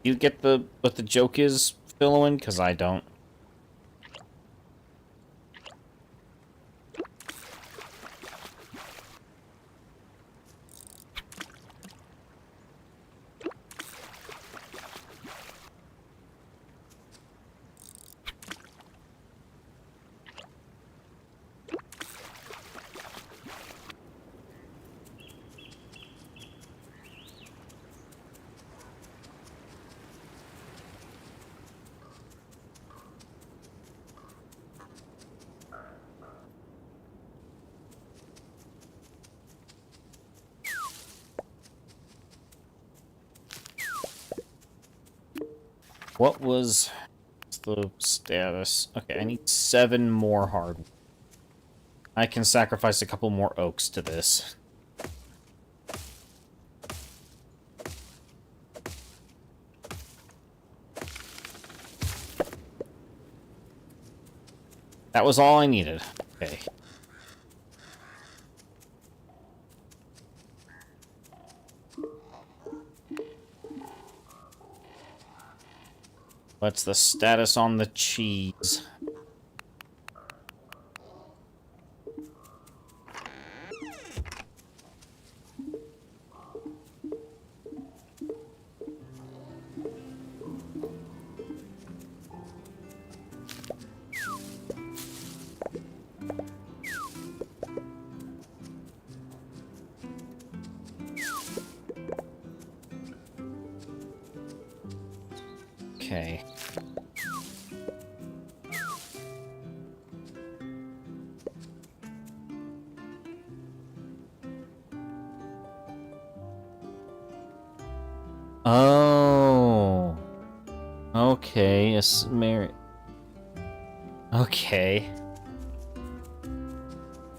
You get what the joke is, Philowin? Because I don't. What was the status? Okay, I need 7 more hardwood. I can sacrifice a couple more oaks to this. That was all I needed. Okay. What's the status on the cheese? Okay. Oh. Okay, Okay.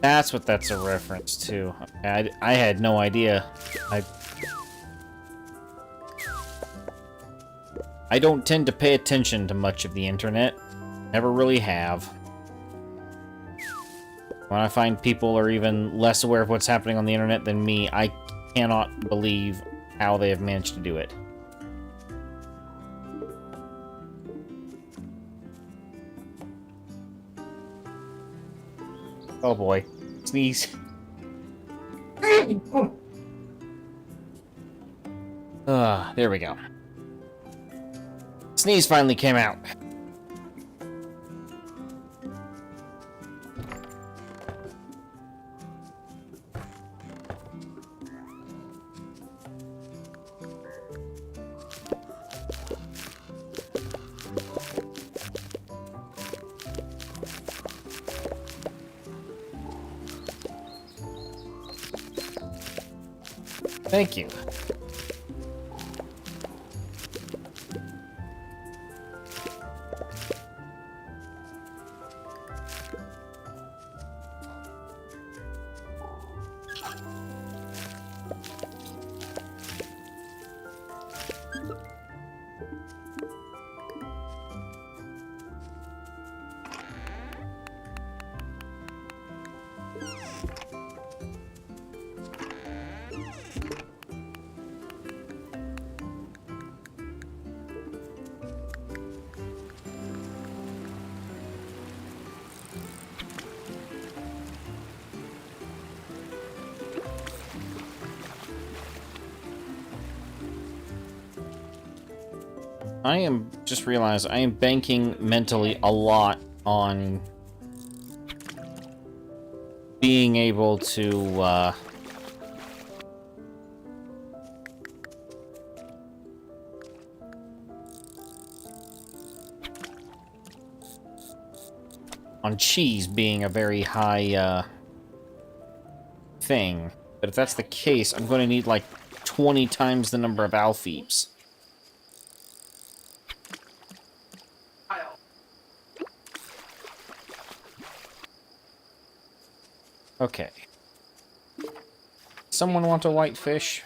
That's what that's a reference to. I had no idea. I don't tend to pay attention to much of the internet. Never really have. When I find people are even less aware of what's happening on the internet than me, I cannot believe how they have managed to do it. Oh boy. Sneeze. There we go. Sneeze finally came out. Thank you. I am just realized I am banking mentally a lot on being able to on cheese being a very high thing. But if that's the case, I'm going to need like 20 times the number of alfeeps. Okay. Someone want a white fish?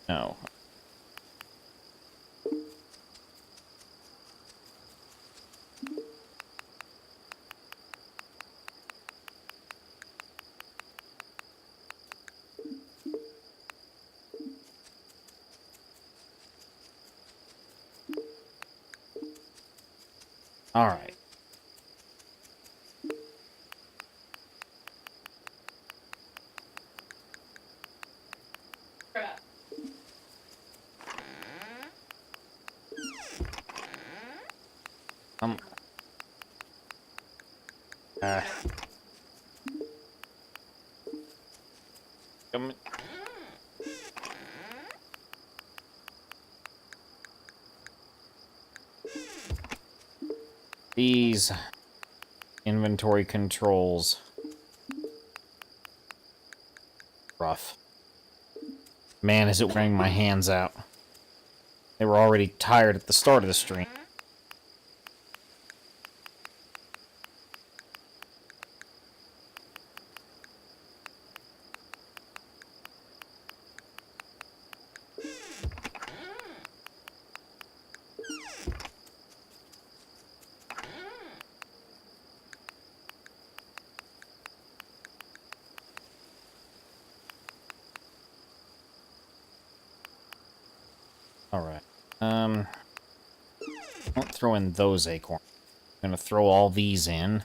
No. All right. Um. Come. These inventory controls. Rough. Man, is it wearing my hands out. They were already tired at the start of the stream. Alright. Don't throw in those acorns. I'm gonna throw all these in.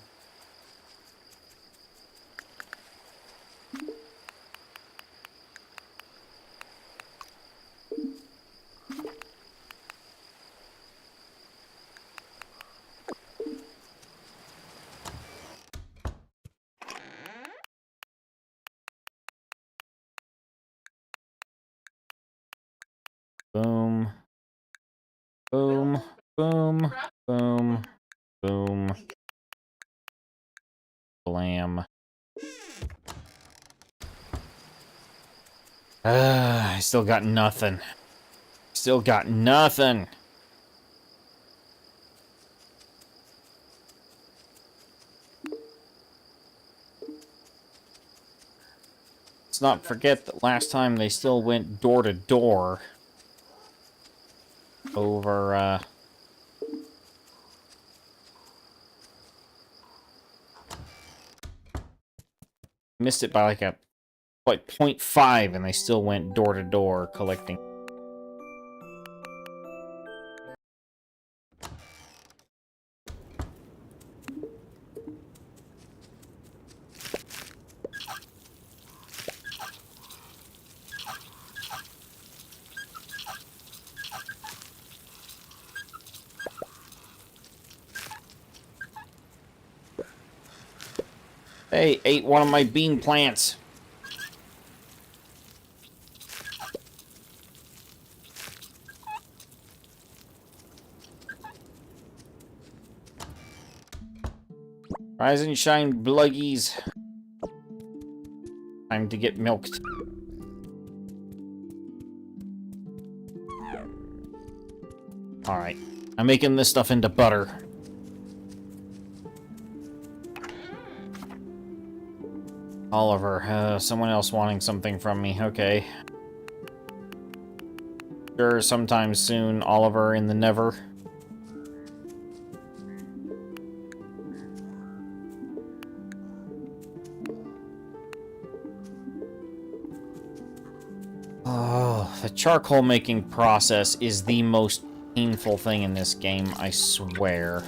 Boom. Boom. Boom. Boom. Boom. Blam. I still got nothing. Still got nothing. Let's not forget that last time they still went door to door over, missed it by like a, like 0.5, and they still went door to door collecting. Hey, ate one of my bean plants. Rise and shine, bluggies. Time to get milked. Alright. I'm making this stuff into butter. Oliver, someone else wanting something from me. Okay. Sure, sometime soon, Oliver in the never. Oh, the charcoal making process is the most painful thing in this game, I swear.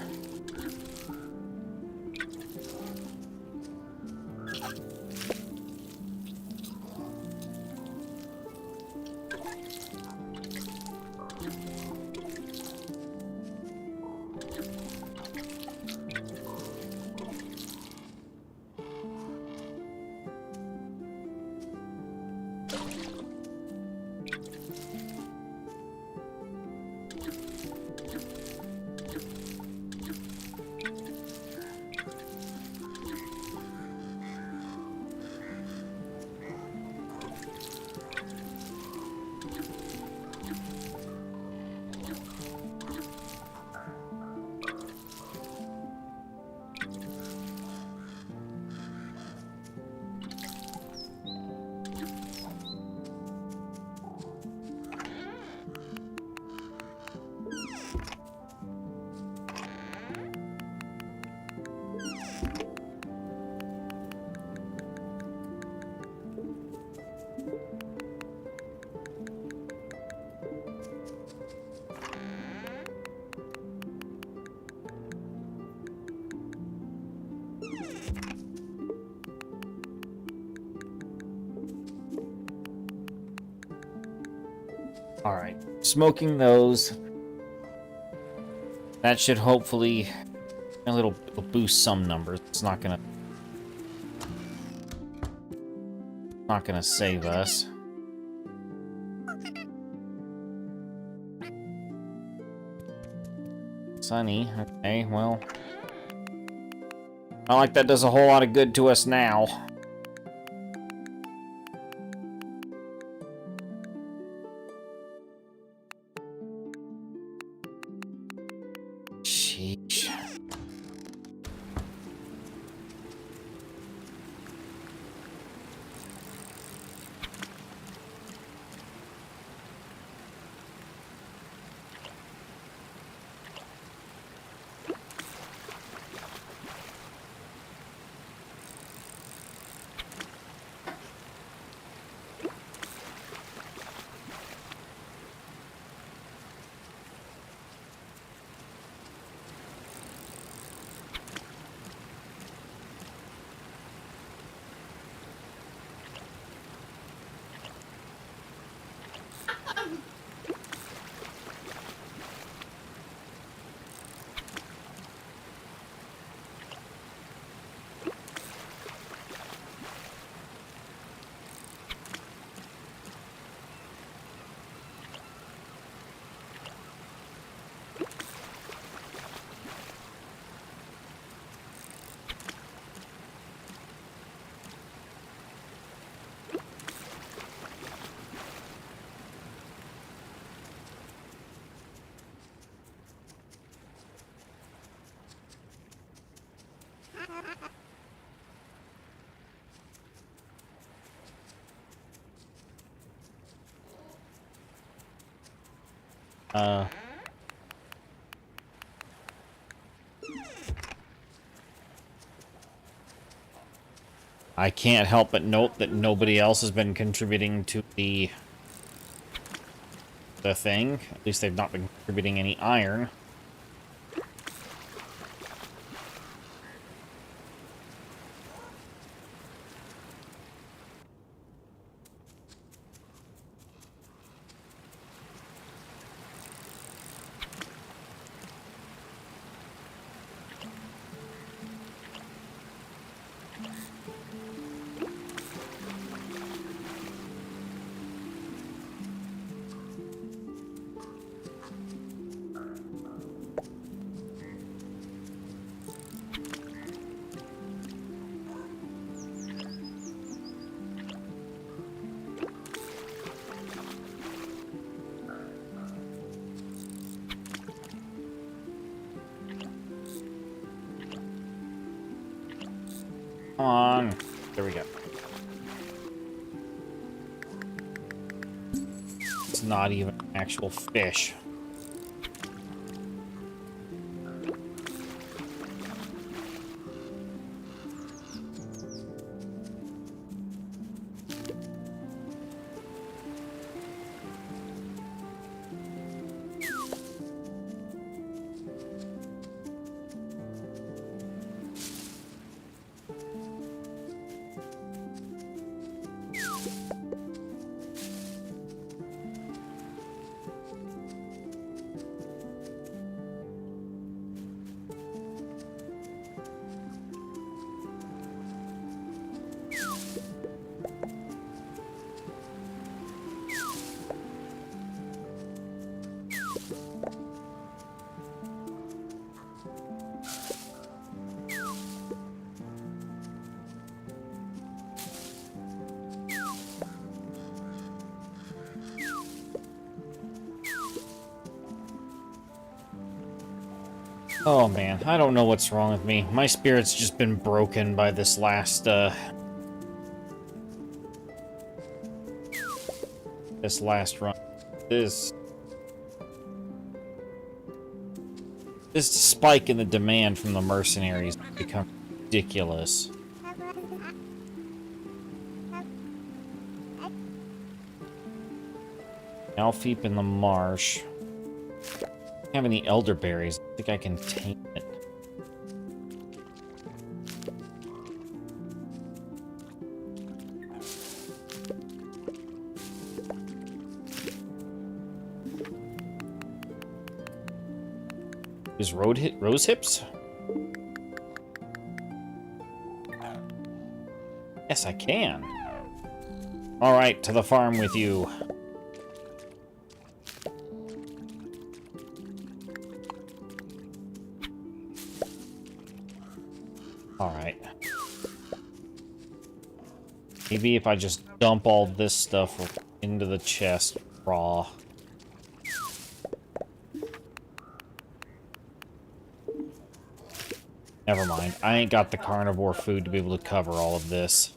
Alright, smoking those. That should hopefully it'll boost some numbers. It's not gonna save us. Sunny, okay, well. Not like that does a whole lot of good to us now. I can't help but note that nobody else has been contributing to the thing. At least they've not been contributing any iron. Come on. There we go. It's not even an actual fish. Oh man, I don't know what's wrong with me. My spirit's just been broken by this last run. This spike in the demand from the mercenaries has become ridiculous. Alfeep in the marsh. I don't have any elderberries. I think I can tame it. Is rose hips? Yes, I can. All right, to the farm with you. Alright. Maybe if I just dump all this stuff into the chest raw. Never mind. I ain't got the carnivore food to be able to cover all of this.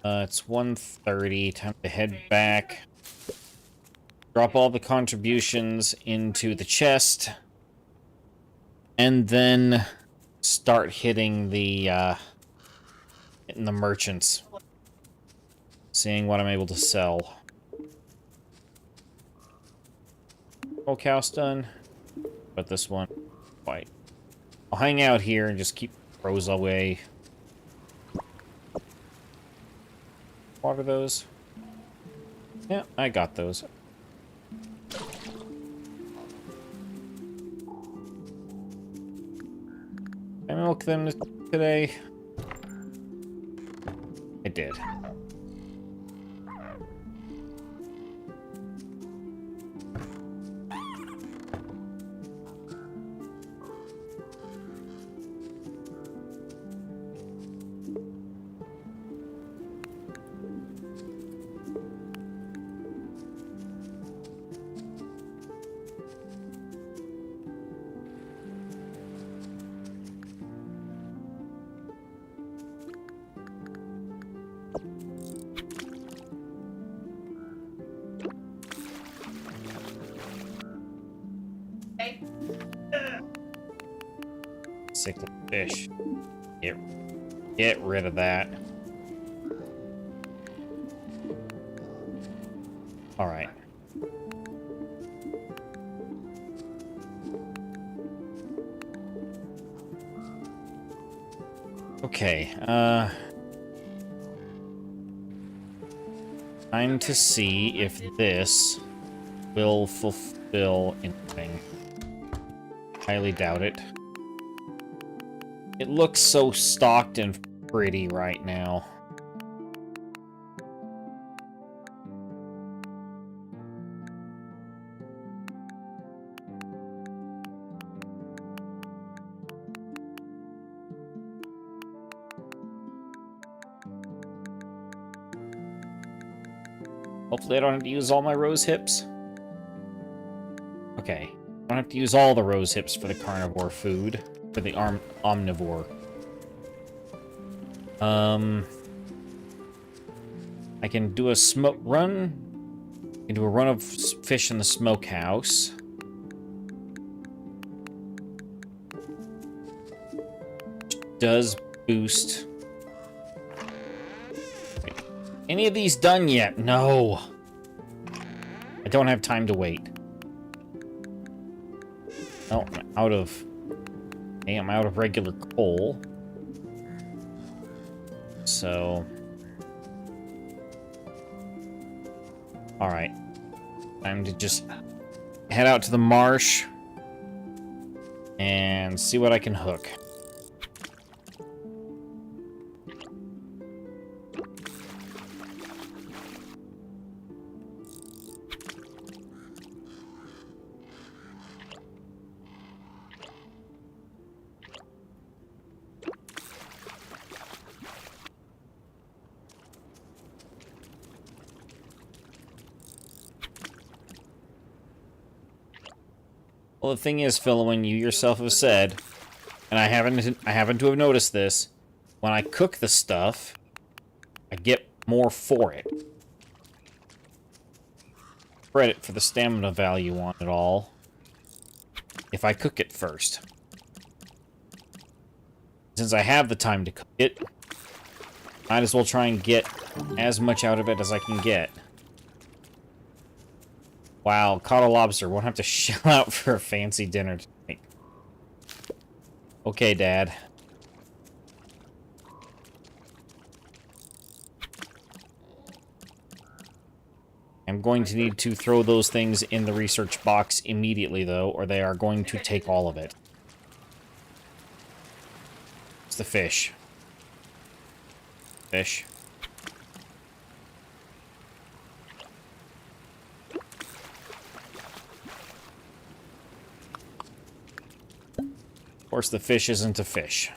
It's 1:30. Time to head back. Drop all the contributions into the chest. And then start hitting the merchants. Seeing what I'm able to sell. Whole house done. But this one, quite. I'll hang out here and just keep crows away. Water those. Yeah, I got those. I milk them today. I did. Sick little fish. Get rid of that. Alright. Okay, time to see if this will fulfill anything. Highly doubt it. It looks so stocked and pretty right now. Hopefully I don't have to use all my rose hips. Okay. I don't have to use all the rose hips for the carnivore food. For the omnivore. I can do a run. I can do a run of fish in the smokehouse. Does boost. Any of these done yet? No. I don't have time to wait. Oh, I'm out of... Hey, I'm out of regular coal. So... Alright. Time to just head out to the marsh and see what I can hook. Well, the thing is, Phil, when you yourself have said, and I happen to have noticed this, when I cook the stuff, I get more for it. Credit for the stamina value on it all. If I cook it first. Since I have the time to cook it, might as well try and get as much out of it as I can get. Wow, caught a lobster. Won't have to shell out for a fancy dinner tonight. Okay, Dad. I'm going to need to throw those things in the research box immediately, though, or they are going to take all of it. It's the fish. Fish. Of course, the fish isn't a fish.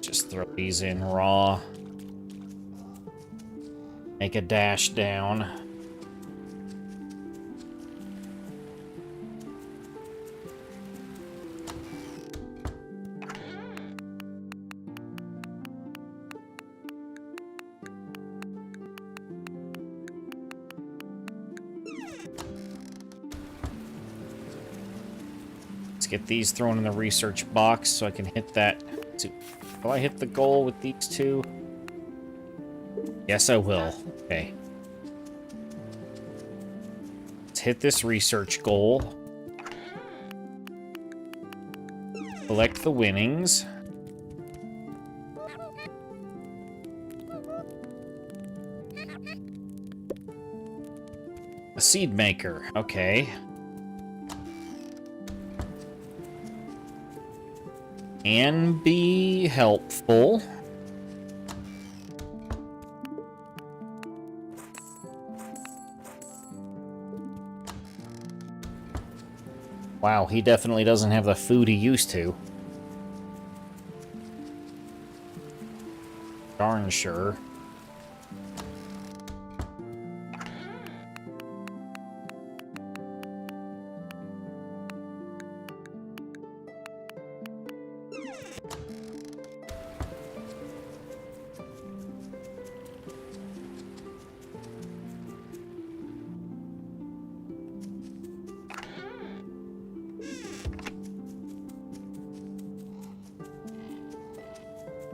Just throw these in raw. Make a dash down. Let's get these thrown in the research box so I can hit that. Will I hit the goal with these two? Yes, I will. Okay. Let's hit this research goal. Collect the winnings. A seed maker. Okay. can be helpful. Wow, he definitely doesn't have the food he used to. Darn sure.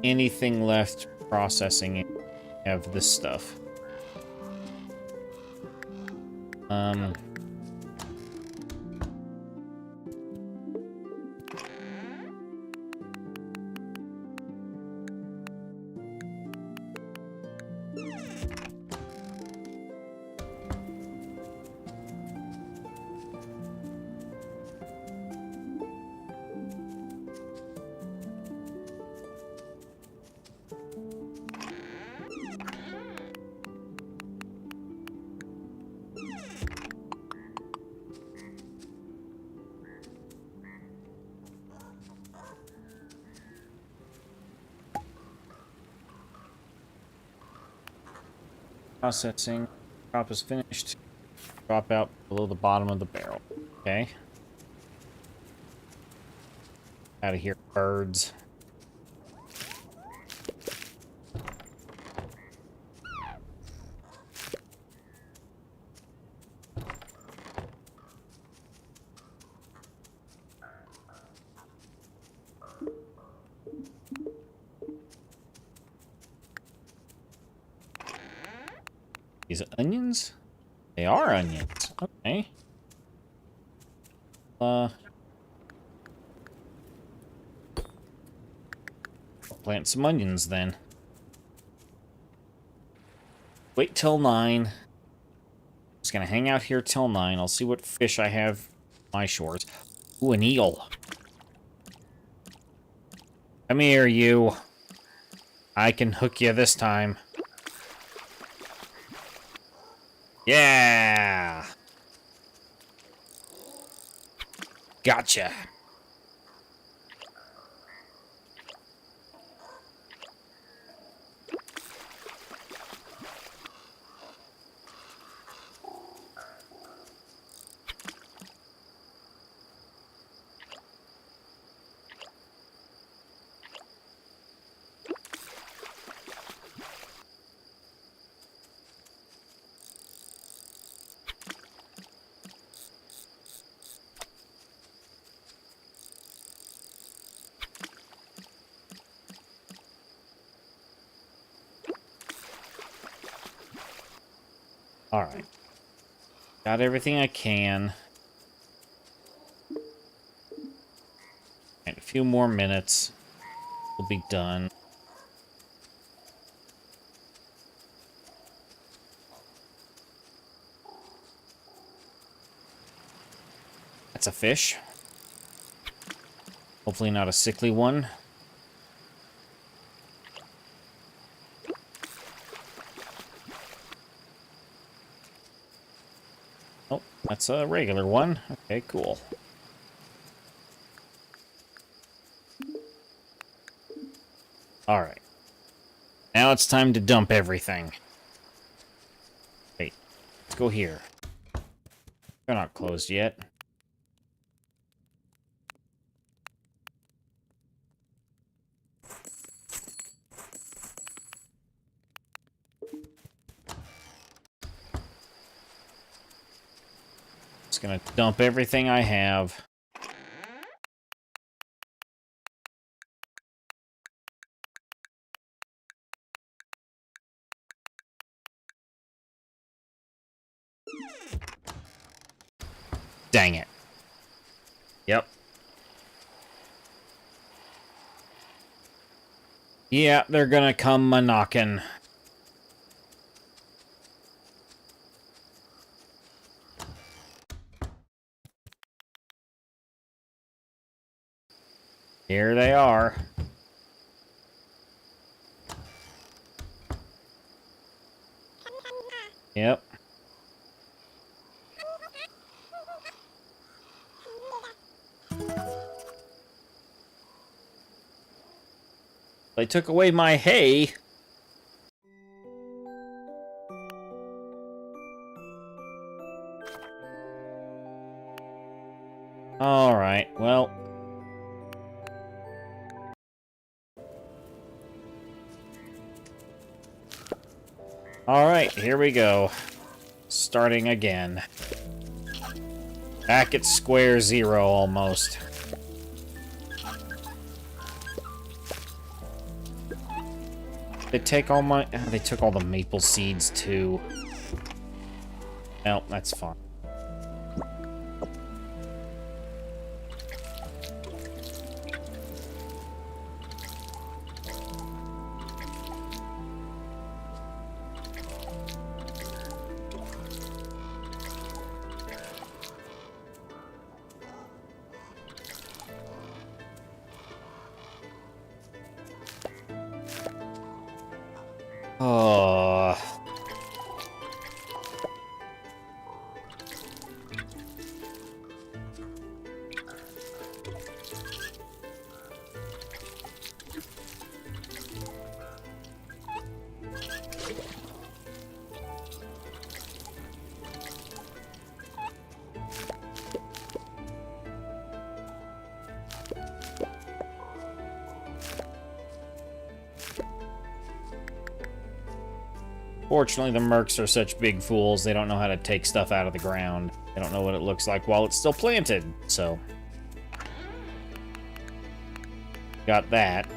Anything left processing of this stuff? Processing. Drop is finished. Drop out below the bottom of the barrel. Okay. Out of here, birds. These onions? They are onions. Okay. I'll plant some onions then. Wait till 9. Just gonna hang out here till 9. I'll see what fish I have on my shores. Ooh, an eel. Come here, you. I can hook you this time. Yeah! Gotcha. Alright. Got everything I can. And a few more minutes. We'll be done. That's a fish. Hopefully not a sickly one. Oh, that's a regular one. Okay, cool. Alright. Now it's time to dump everything. Wait, let's go here. They're not closed yet. Just gonna dump everything I have. Dang it. Yep. Yeah, they're gonna come a-knockin'. Here they are. Yep. They took away my hay. Alright, well. Alright, here we go. Starting again. Back at square zero, almost. They take all my... they took all the maple seeds, too. Well, that's fine. Oh. Fortunately, the mercs are such big fools, they don't know how to take stuff out of the ground. They don't know what it looks like while it's still planted, so... got that.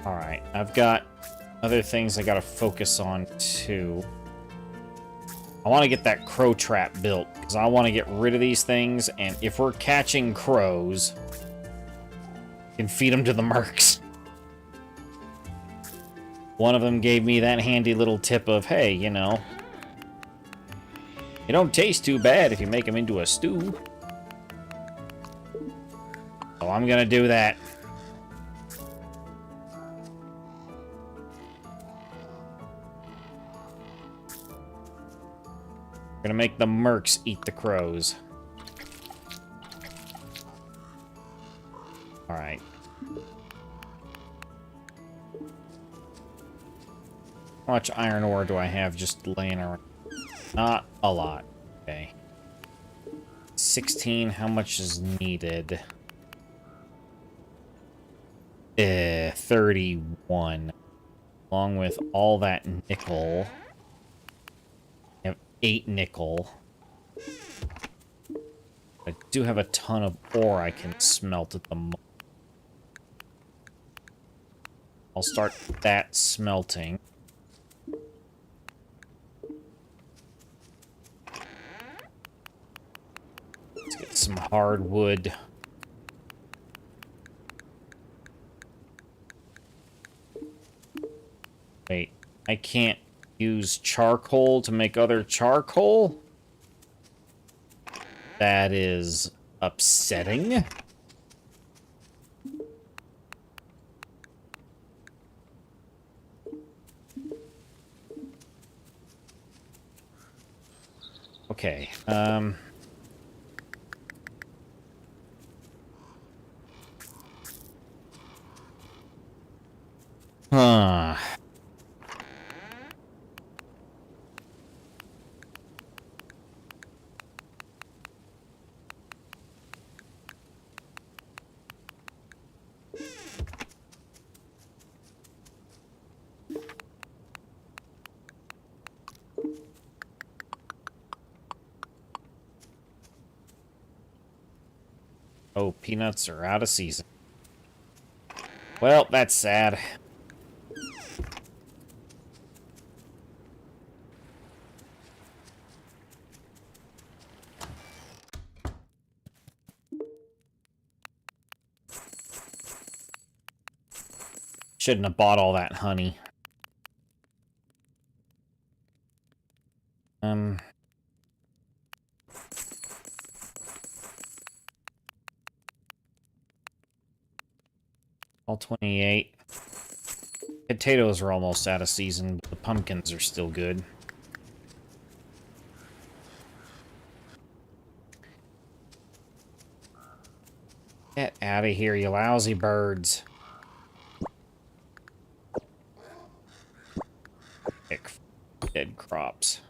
Alright, I've got other things I gotta focus on, too. I want to get that crow trap built, because I want to get rid of these things, and if we're catching crows, we can feed them to the mercs. One of them gave me that handy little tip of, hey, you know, they don't taste too bad if you make them into a stew. So I'm gonna do that. Gonna make the mercs eat the crows. Alright. How much iron ore do I have just laying around? Not a lot. Okay. 16, how much is needed? 31. Along with all that nickel. 8 nickel. I do have a ton of ore I can smelt at the moment. I'll start that smelting. Let's get some hardwood. Wait, I can't use charcoal to make other charcoal? That is upsetting. Okay, Huh. Oh, peanuts are out of season. Well, that's sad. Shouldn't have bought all that honey. All 28. Potatoes are almost out of season, but the pumpkins are still good. Get out of here, you lousy birds. Pick dead crops.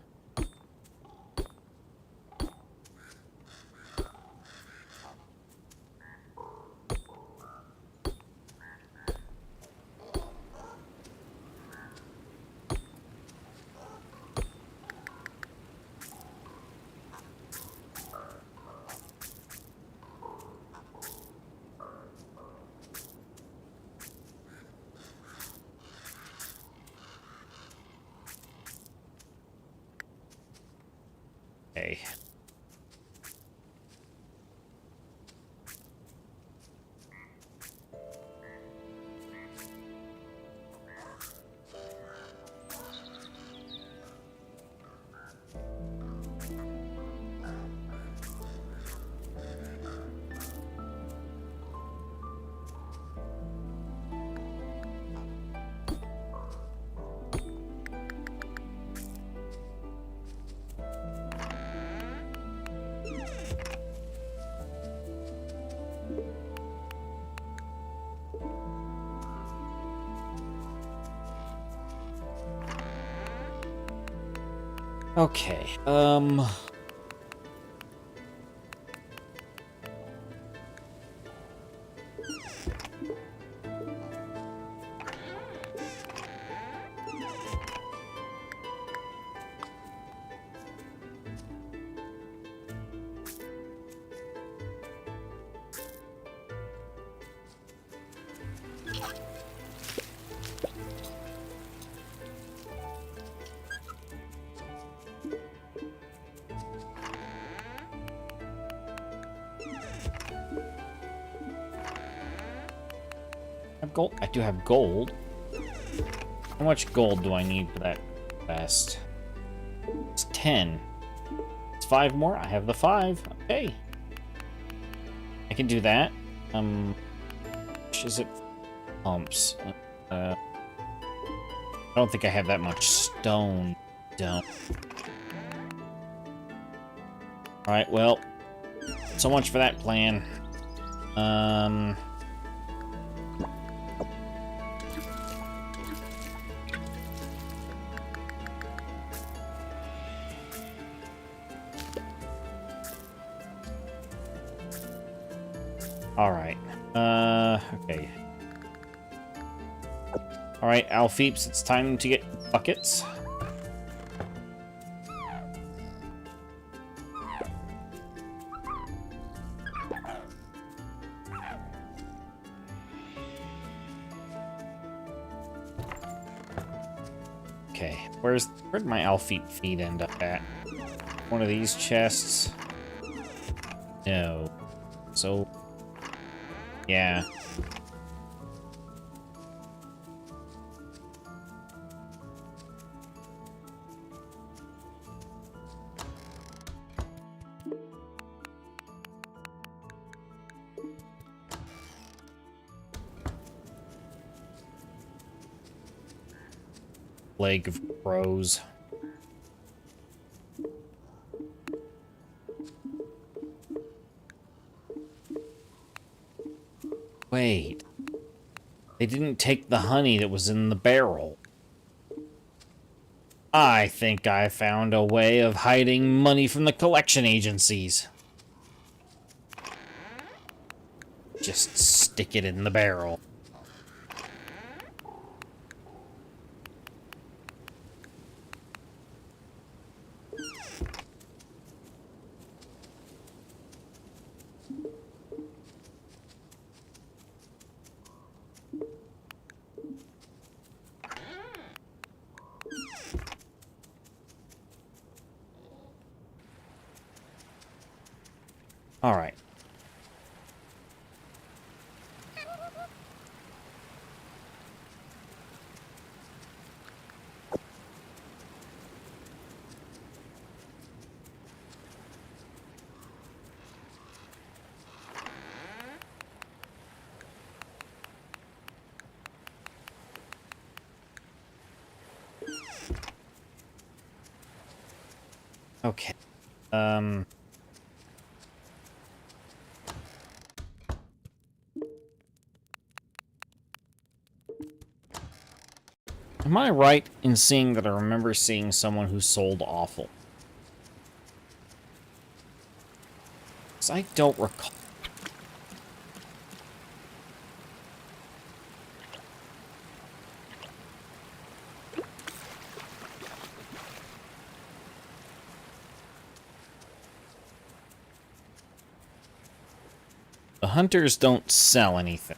Okay. Okay, have gold. I do have gold. How much gold do I need for that quest? It's 10. It's 5 more. I have the 5. Okay. I can do that. Which is it? Pumps. I don't think I have that much stone. Don't. Alright, well. So much for that plan. Alright. Okay. Alright, Alfeeps, it's time to get buckets. Okay, where'd my Alfeep feed end up at? One of these chests? No. So, yeah. Plague of crows. Wait. They didn't take the honey that was in the barrel. I think I found a way of hiding money from the collection agencies. Just stick it in the barrel. All right. Okay. Am I right in seeing that I remember seeing someone who sold offal? 'Cause I don't recall. The hunters don't sell anything.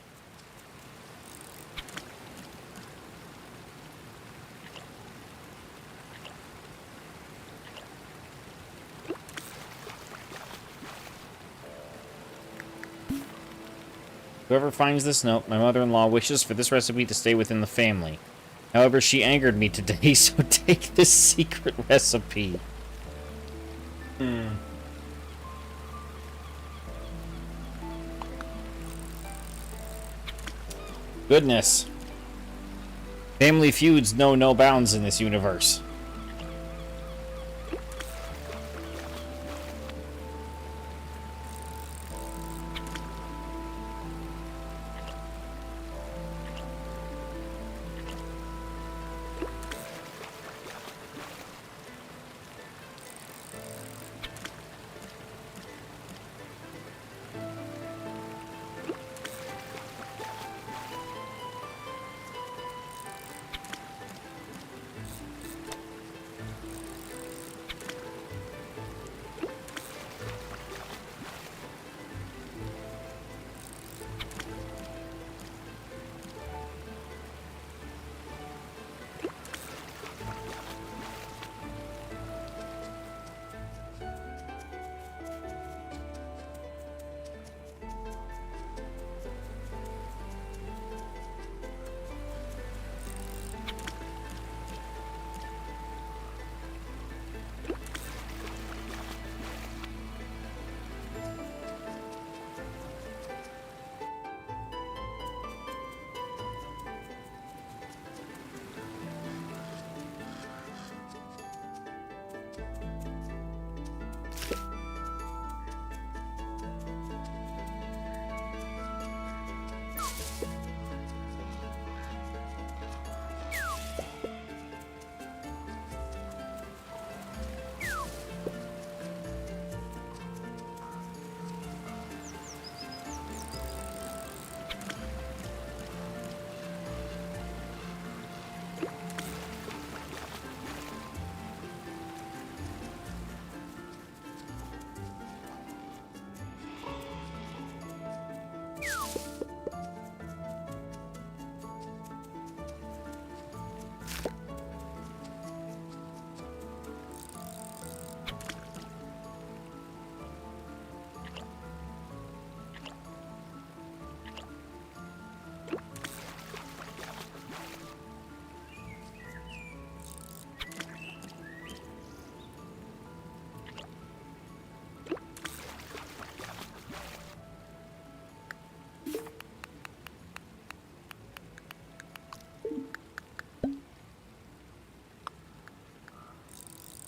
Whoever finds this note, my mother-in-law wishes for this recipe to stay within the family. However, she angered me today, so take this secret recipe. Goodness. Family feuds know no bounds in this universe.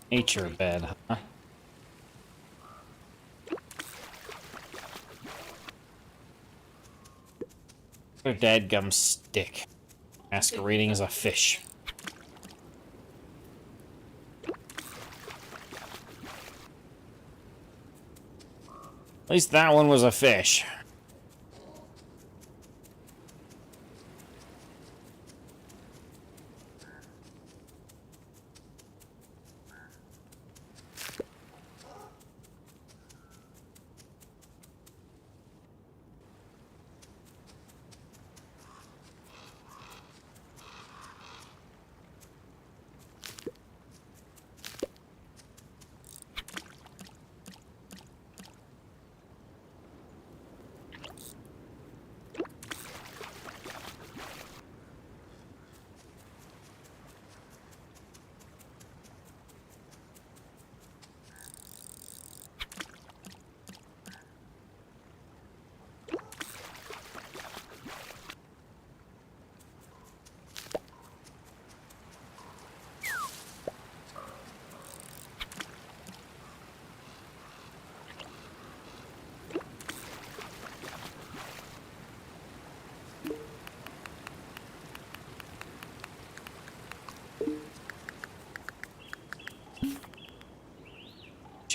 Nature bed, huh? What a dadgum stick. Masquerading as a fish. At least that one was a fish.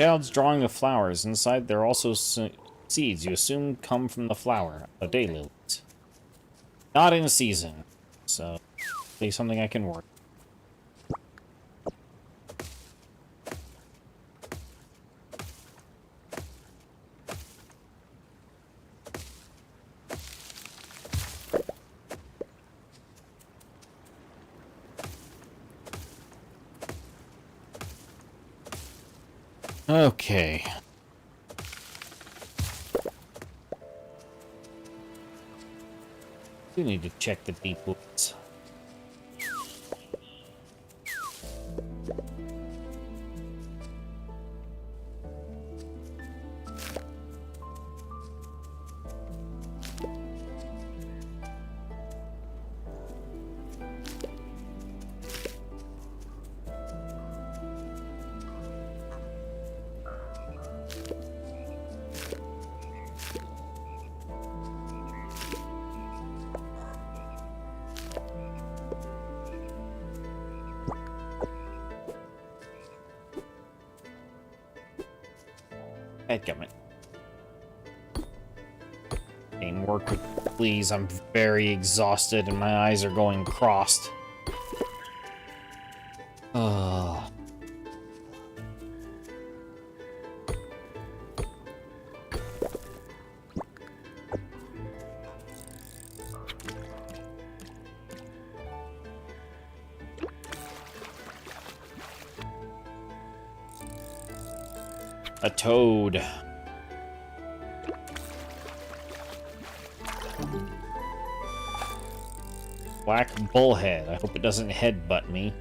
child's drawing of flowers. Inside, there are also seeds you assume come from the flower, a daylilies. Not in season, so maybe something I can work. Okay. We need to check the deep woods. Headgummit. Game work, please. I'm very exhausted and my eyes are going crossed. Oh. A toad. Black bullhead. I hope it doesn't headbutt me.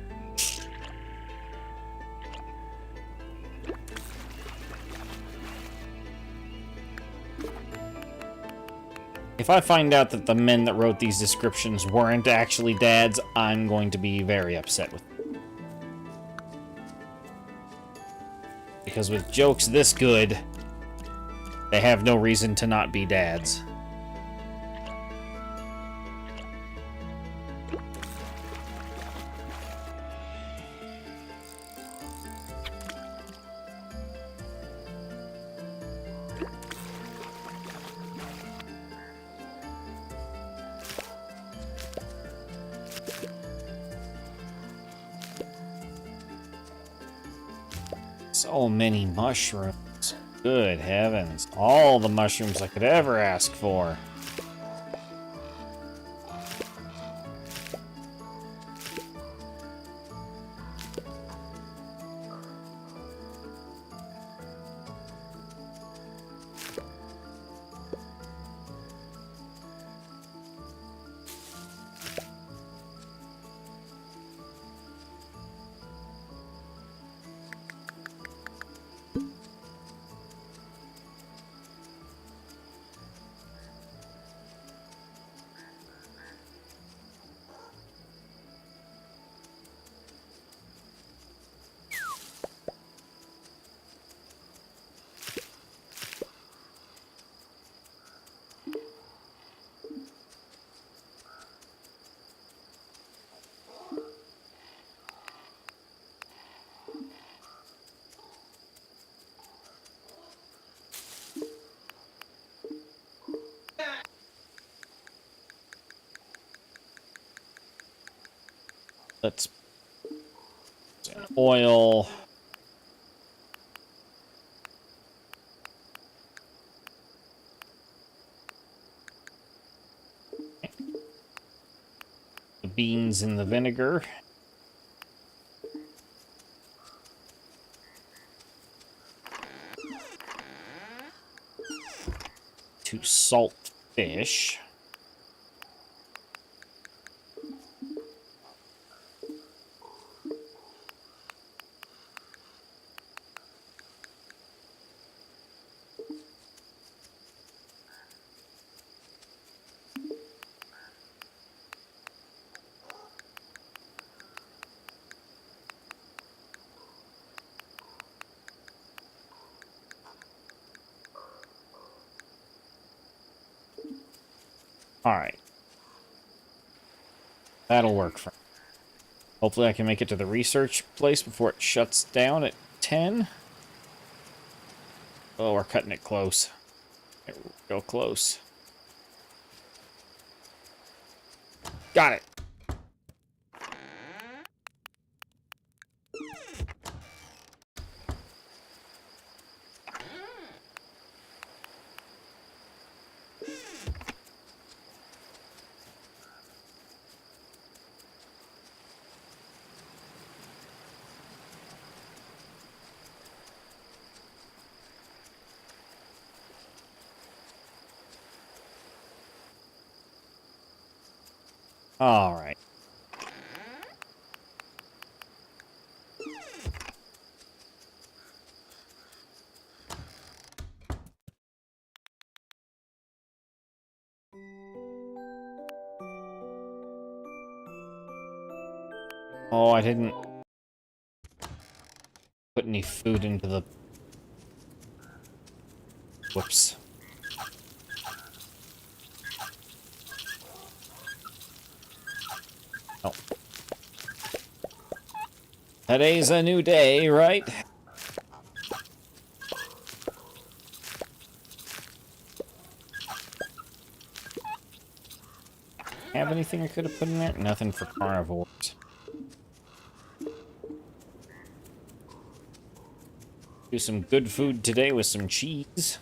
If I find out that the men that wrote these descriptions weren't actually dads, I'm going to be very upset with them. Because with jokes this good, they have no reason to not be dads. So many mushrooms. Good heavens. All the mushrooms I could ever ask for. Let's oil. The beans in the vinegar. To salt fish. Alright. That'll work for me. Hopefully I can make it to the research place before it shuts down at 10. Oh, we're cutting it close. Real close. Got it. All right. Oh, I didn't put any food into the... Whoops. Oh. Today's a new day, right? Have anything I could have put in there? Nothing for carnivores. Do some good food today with some cheese.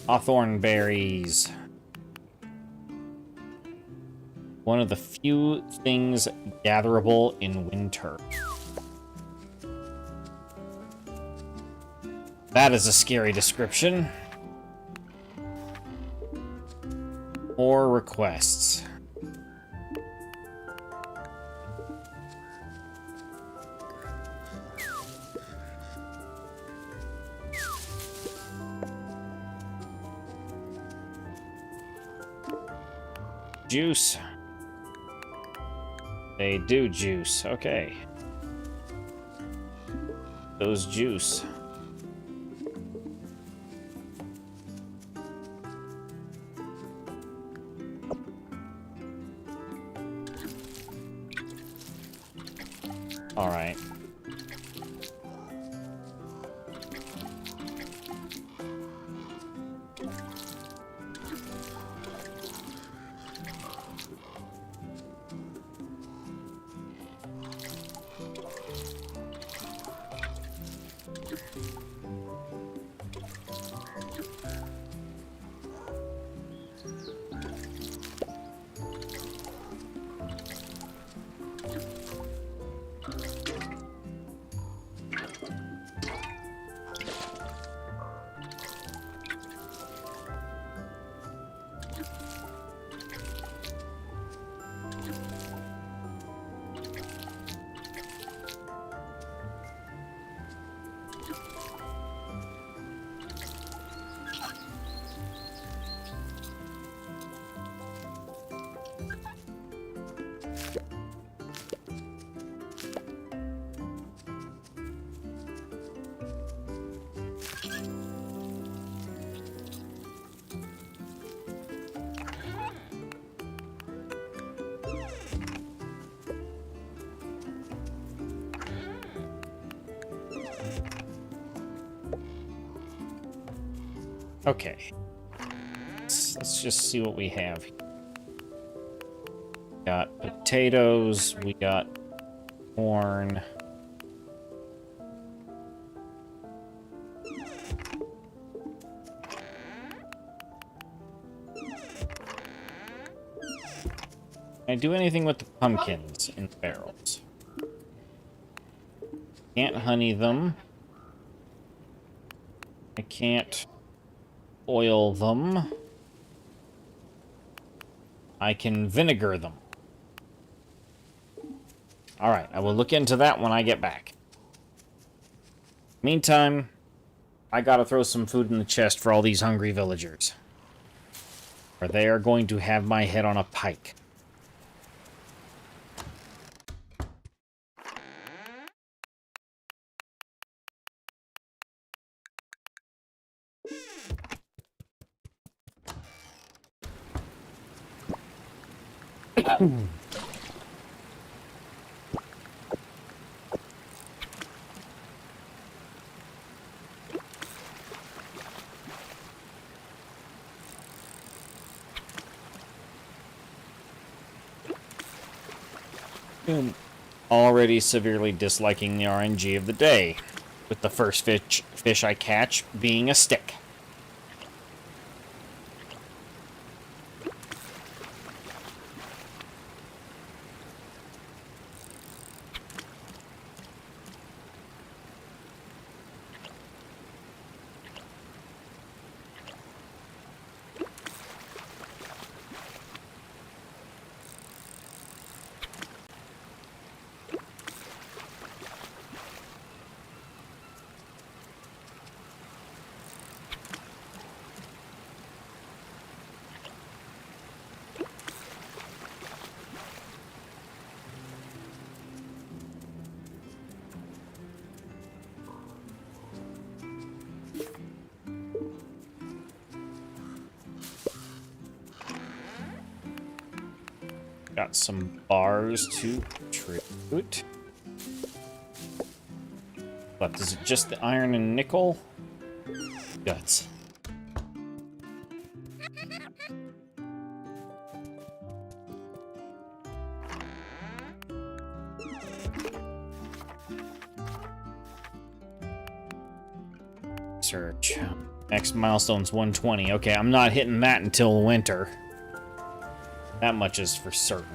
Hawthorn berries. One of the few things gatherable in winter. That is a scary description. More requests. Juice. They do juice. Okay. Those juice. All right. Okay. Let's just see what we have here. Got potatoes, we got corn. Can I do anything with the pumpkins in the barrels? Can't honey them. I can't oil them. I can vinegar them. Alright, I will look into that when I get back. Meantime, I gotta throw some food in the chest for all these hungry villagers. or they are going to have my head on a pike. Already severely disliking the RNG of the day, with the first fish I catch being a stick. Got some bars to contribute. But is it just the iron and nickel? Guts. Search. Next milestone's 120. Okay, I'm not hitting that until winter. That much is for certain.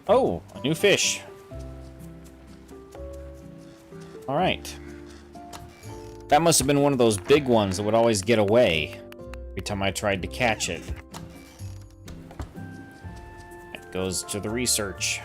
Oh, a new fish. All right. That must have been one of those big ones that would always get away every time I tried to catch it. That goes to the research.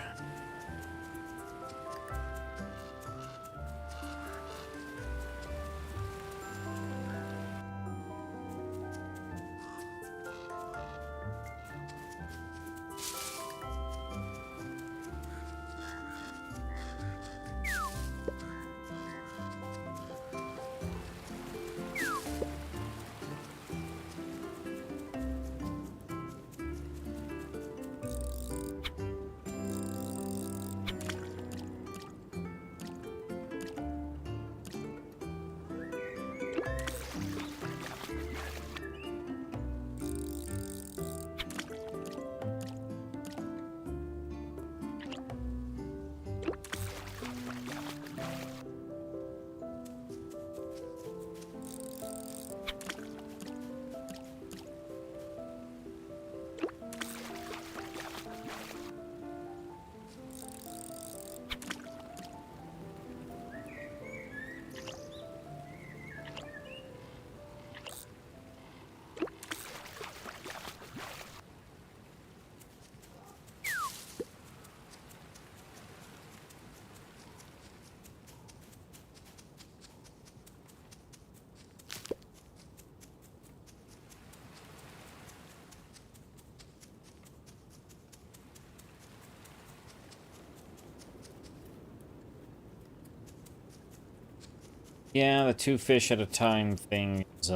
Yeah, the 2 fish at a time thing is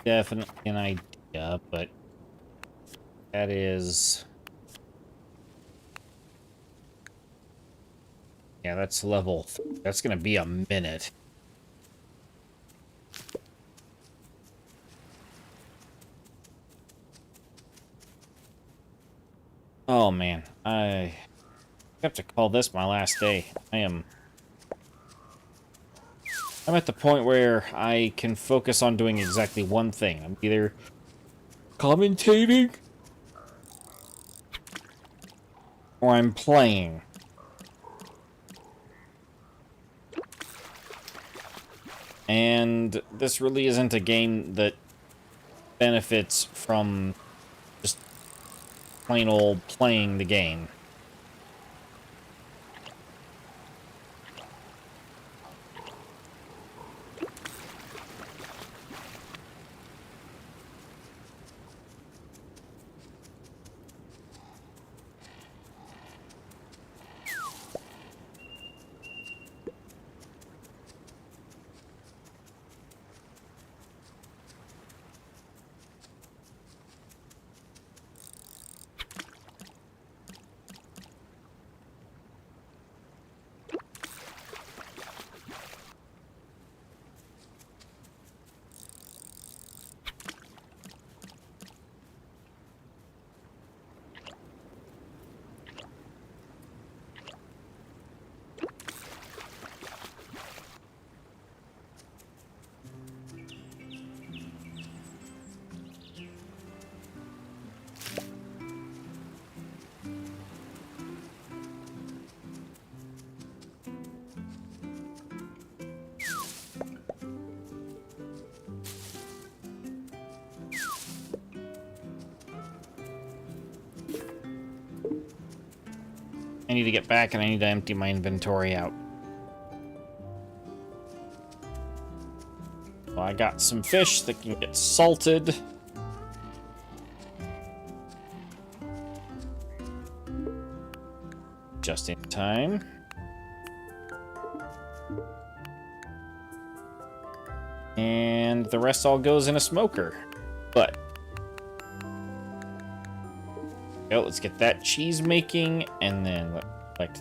definitely an idea, but that is... Yeah, that's level... That's gonna be a minute. Oh man, I have to call this my last day. I'm at the point where I can focus on doing exactly one thing. I'm either commentating or I'm playing. And this really isn't a game that benefits from just plain old playing the game. I need to get back and I need to empty my inventory out. Well, I got some fish that can get salted. Just in time. And the rest all goes in a smoker. But well, let's get that cheese making, and then like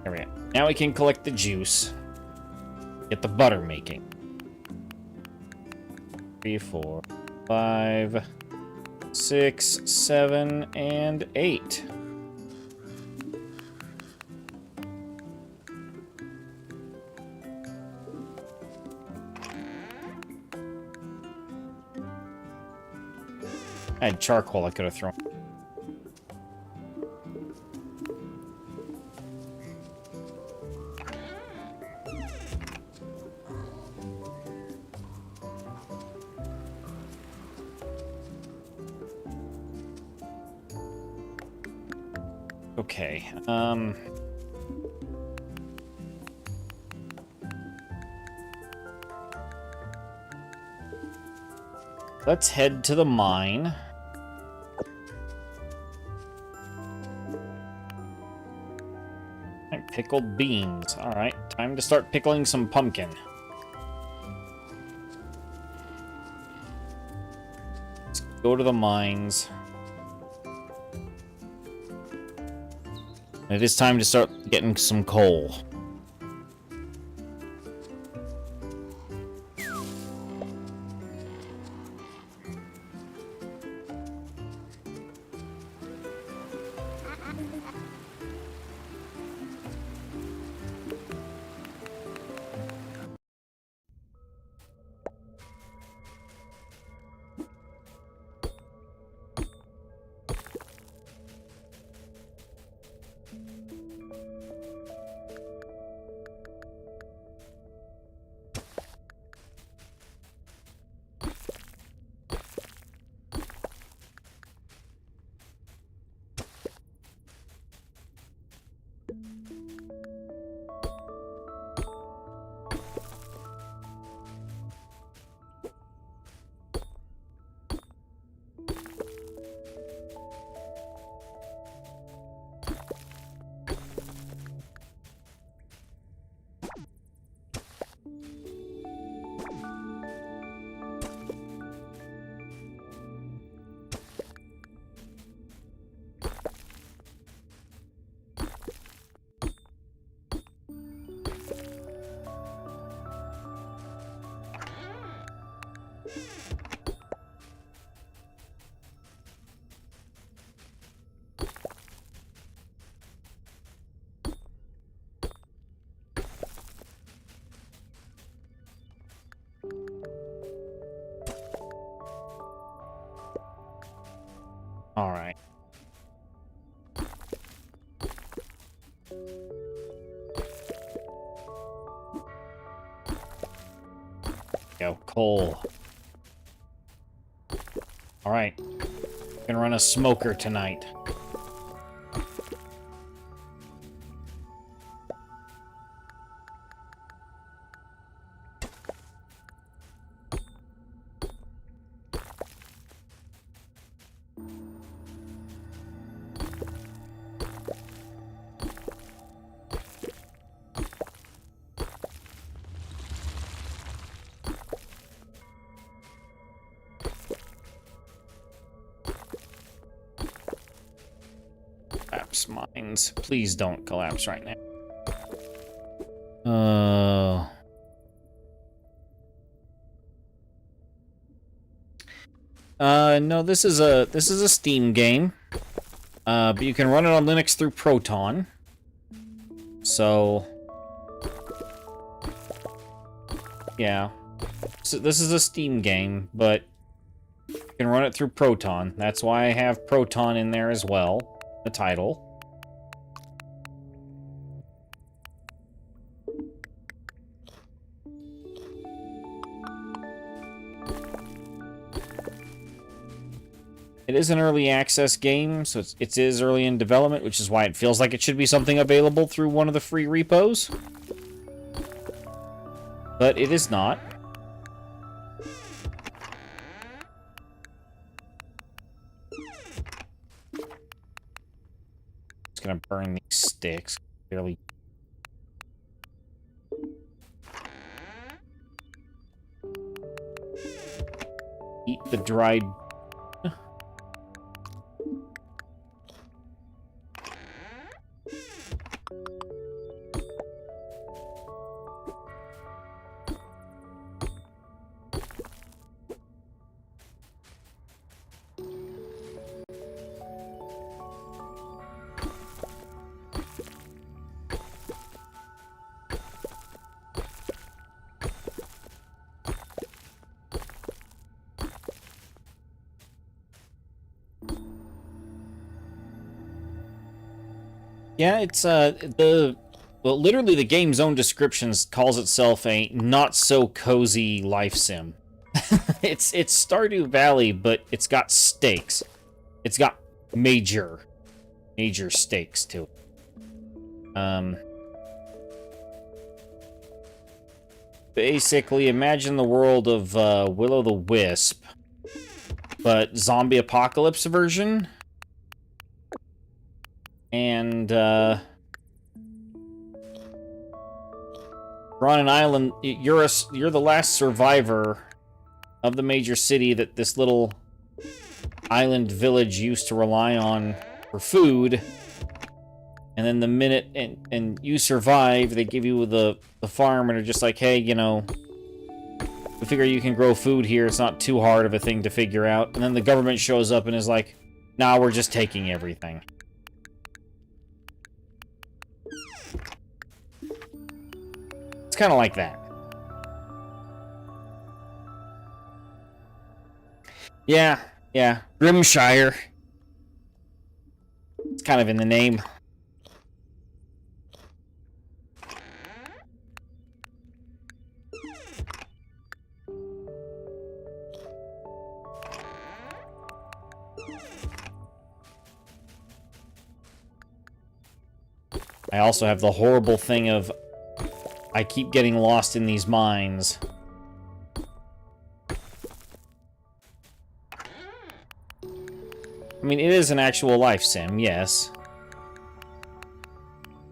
there we go. Now we can collect the juice. Get the butter making. 3, 4, 5, 6, 7, and 8. I had charcoal I could have thrown. Okay, let's head to the mine. Pickled beans. Alright, time to start pickling some pumpkin. Let's go to the mines. It is time to start getting some coal. Alright. Go, coal. Alright. Gonna run a smoker tonight. Collapse mines. Please don't collapse right now. No, this is a Steam game. But you can run it on Linux through Proton. So yeah. So this is a Steam game, but you can run it through Proton. That's why I have Proton in there as well, the title. It is an early access game, so it is early in development, which is why it feels like it should be something available through one of the free repos. But it is not. Just gonna burn these sticks. Barely. Eat the dried. Yeah, it's well, literally the game's own description calls itself a not so cozy life sim. It's Stardew Valley, but it's got stakes. It's got major stakes to it. Basically, imagine the world of Will-o'-the-Wisp, but zombie apocalypse version. And, you're on an island. You're the last survivor of the major city that this little island village used to rely on for food. And then the minute and you survive, they give you the farm and are just like, hey, you know, we figure you can grow food here. It's not too hard of a thing to figure out. And then the government shows up and is like, nah, we're just taking everything. It's kind of like that. Yeah. Grimshire. It's kind of in the name. I also have the horrible thing of I keep getting lost in these mines. I mean, it is an actual life sim, yes.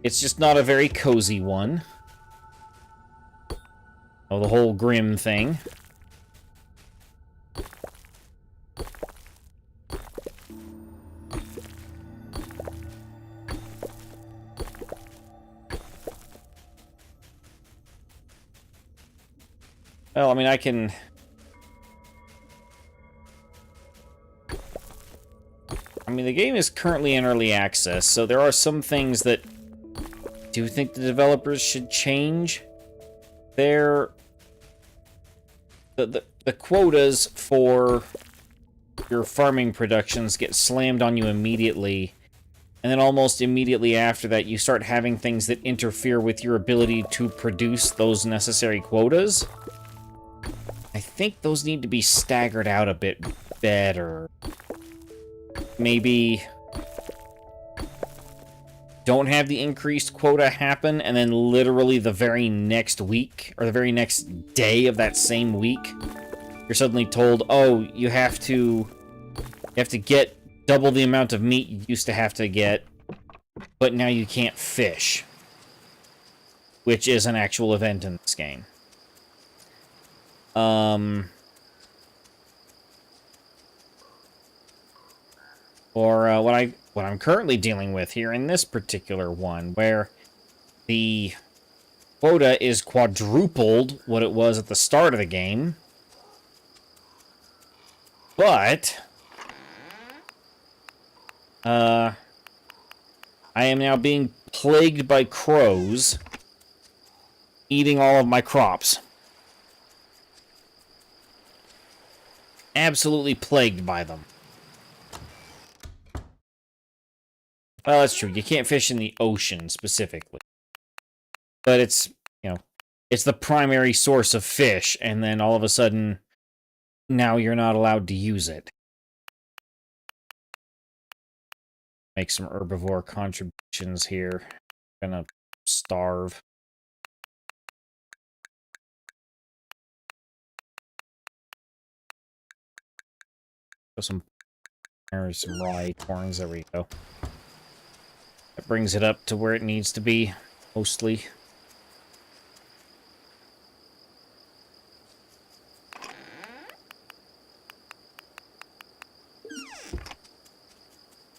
It's just not a very cozy one. Oh, the whole Grim thing. Well, I mean, I can... I mean, the game is currently in early access, so there are some things that... Do you think the developers should change their... The quotas for your farming productions get slammed on you immediately, and then almost immediately after that, you start having things that interfere with your ability to produce those necessary quotas. I think those need to be staggered out a bit better. Maybe don't have the increased quota happen, and then literally the very next week, or the very next day of that same week, you're suddenly told, oh, you have to get double the amount of meat you used to have to get, but now you can't fish, which is an actual event in this game. Or what I'm currently dealing with here in this particular one, where the quota is quadrupled what it was at the start of the game, but I am now being plagued by crows eating all of my crops. Absolutely plagued by them. Well, that's true. You can't fish in the ocean, specifically. But it's, you know, it's the primary source of fish, and then all of a sudden, now you're not allowed to use it. Make some herbivore contributions here. Gonna starve. There's some raw acorns. There we go. That brings it up to where it needs to be, mostly.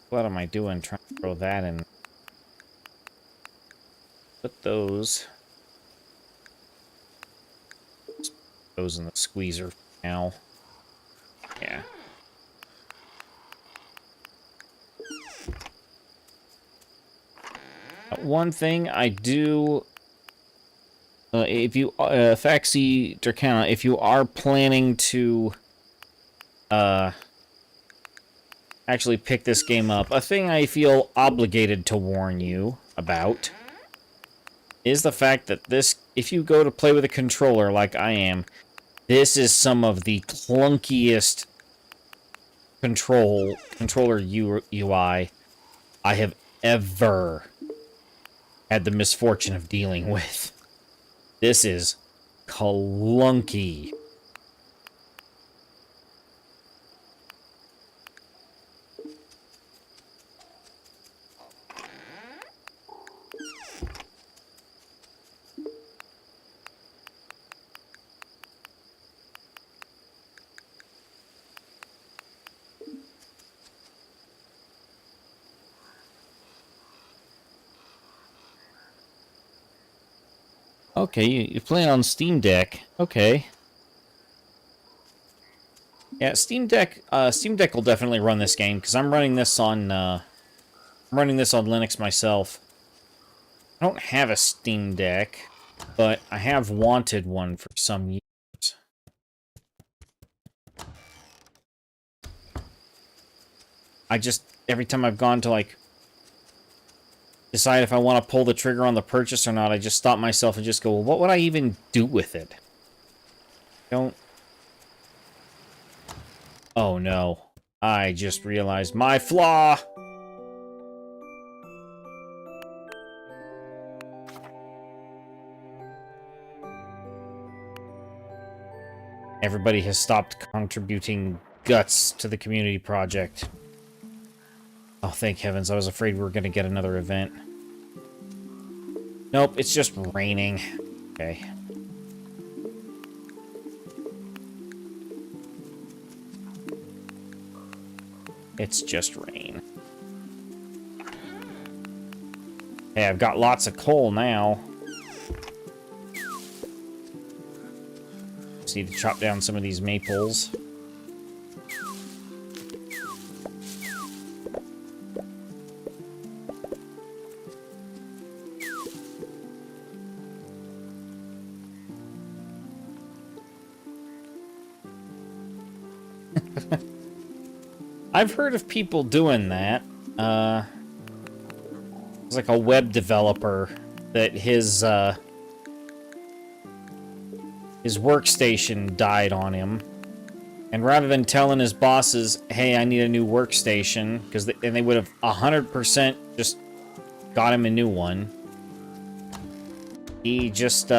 What am I doing? Trying to throw that in. Put those in the squeezer now. Yeah. One thing I do, if you, Faxi Dracana, if you are planning to, actually pick this game up, a thing I feel obligated to warn you about is the fact that this, if you go to play with a controller like I am, this is some of the clunkiest controller UI I have ever had the misfortune of dealing with. This is clunky. Okay, you play on Steam Deck. Okay. Yeah, Steam Deck will definitely run this game, because I'm running this on Linux myself. I don't have a Steam Deck, but I have wanted one for some years. I just, every time I've gone to, like, decide if I want to pull the trigger on the purchase or not, I just stop myself and just go, well, what would I even do with it? Don't... Oh, no. I just realized my flaw! Everybody has stopped contributing guts to the community project. Oh, thank heavens. I was afraid we were going to get another event. Nope, it's just raining. Okay. It's just rain. Hey, I've got lots of coal now. Just need to chop down some of these maples. I've heard of people doing that. It's like a web developer that his workstation died on him. And rather than telling his bosses, hey, I need a new workstation, and they would have 100% just got him a new one. He just,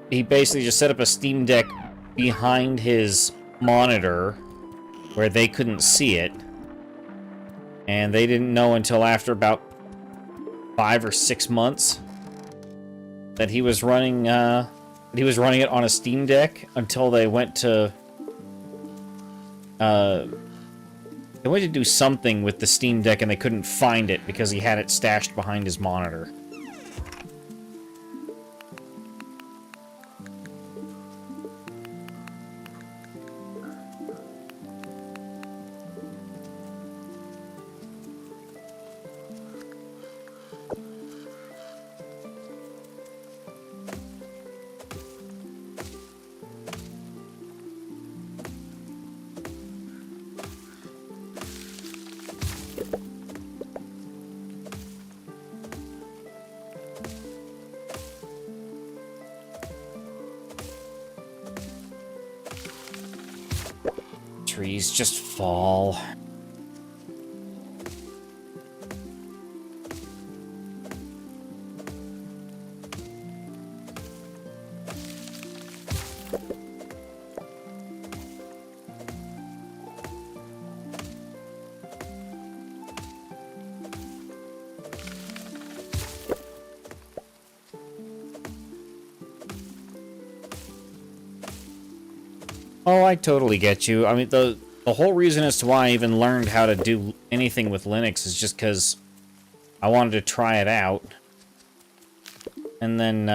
he basically just set up a Steam Deck behind his monitor where they couldn't see it. And they didn't know until after about 5 or 6 months that he was running, it on a Steam Deck until they went to do something with the Steam Deck and they couldn't find it because he had it stashed behind his monitor. Trees just fall. Oh, I totally get you. I mean, the whole reason as to why I even learned how to do anything with Linux is just because I wanted to try it out. And then,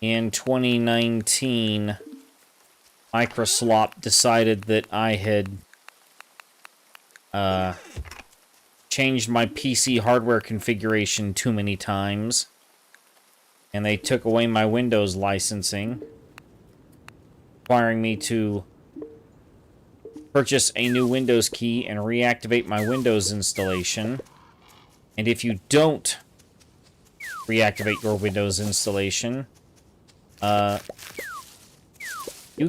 in 2019, Microsoft decided that I had, changed my PC hardware configuration too many times. And they took away my Windows licensing, requiring me to purchase a new Windows key and reactivate my Windows installation. And if you don't reactivate your Windows installation, you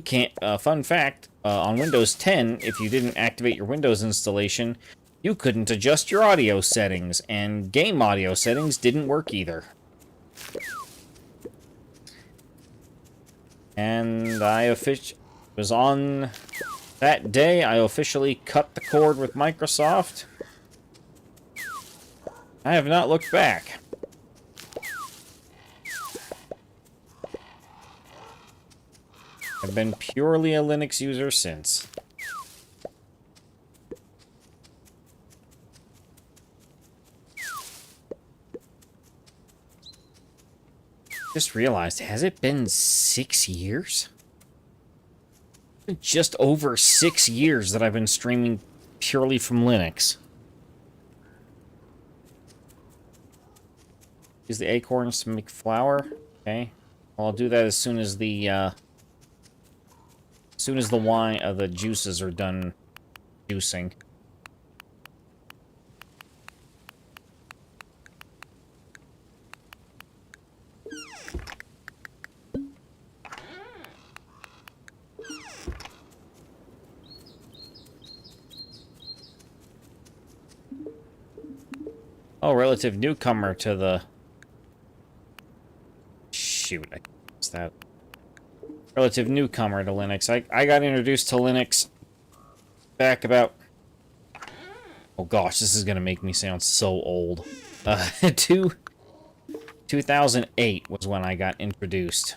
can't, fun fact, on Windows 10, if you didn't activate your Windows installation, you couldn't adjust your audio settings, and game audio settings didn't work either. And was on that day, I officially cut the cord with Microsoft. I have not looked back. I've been purely a Linux user since. Just realized, has it been 6 years? It's been just over 6 years that I've been streaming purely from Linux. Use the acorns to make flour. Okay. Well, I'll do that as soon as the wine, the juices are done juicing. Oh, relative newcomer to the... Shoot, I missed that. Relative newcomer to Linux. I got introduced to Linux back about... Oh gosh, this is gonna make me sound so old. 2008 was when I got introduced to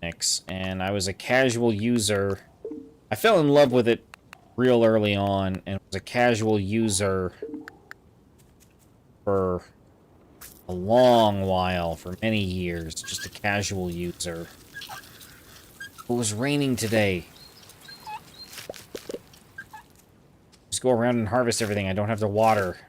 Linux, and I was a casual user. I fell in love with it real early on, and was a casual user for a long while, for many years, just a casual user. It was raining today. Just go around and harvest everything. I don't have to water.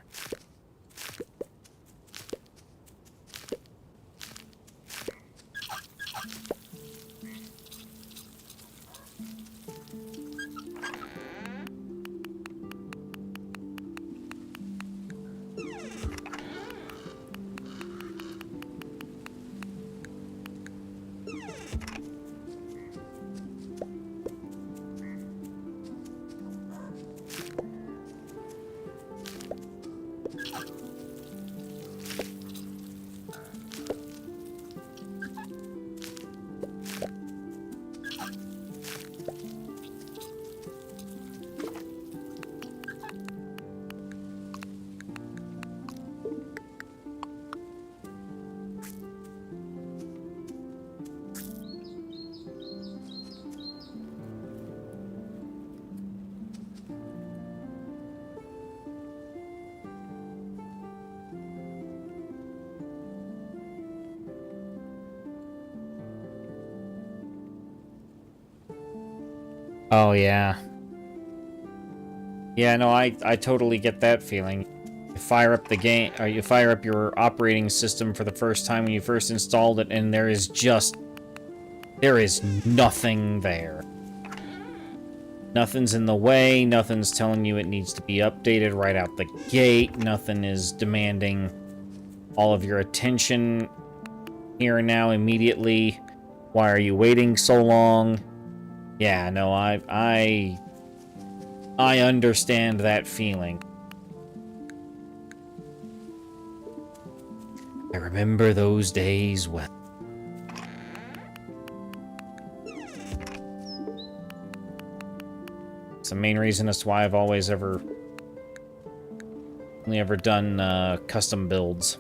Oh, yeah. Yeah, no, I totally get that feeling. You fire up the game, or you fire up your operating system for the first time when you first installed it, and there is nothing there. Nothing's in the way, nothing's telling you it needs to be updated right out the gate, nothing is demanding all of your attention here and now immediately. Why are you waiting so long? Yeah, no, I understand that feeling. I remember those days well. It's the main reason as to why I've only ever done custom builds.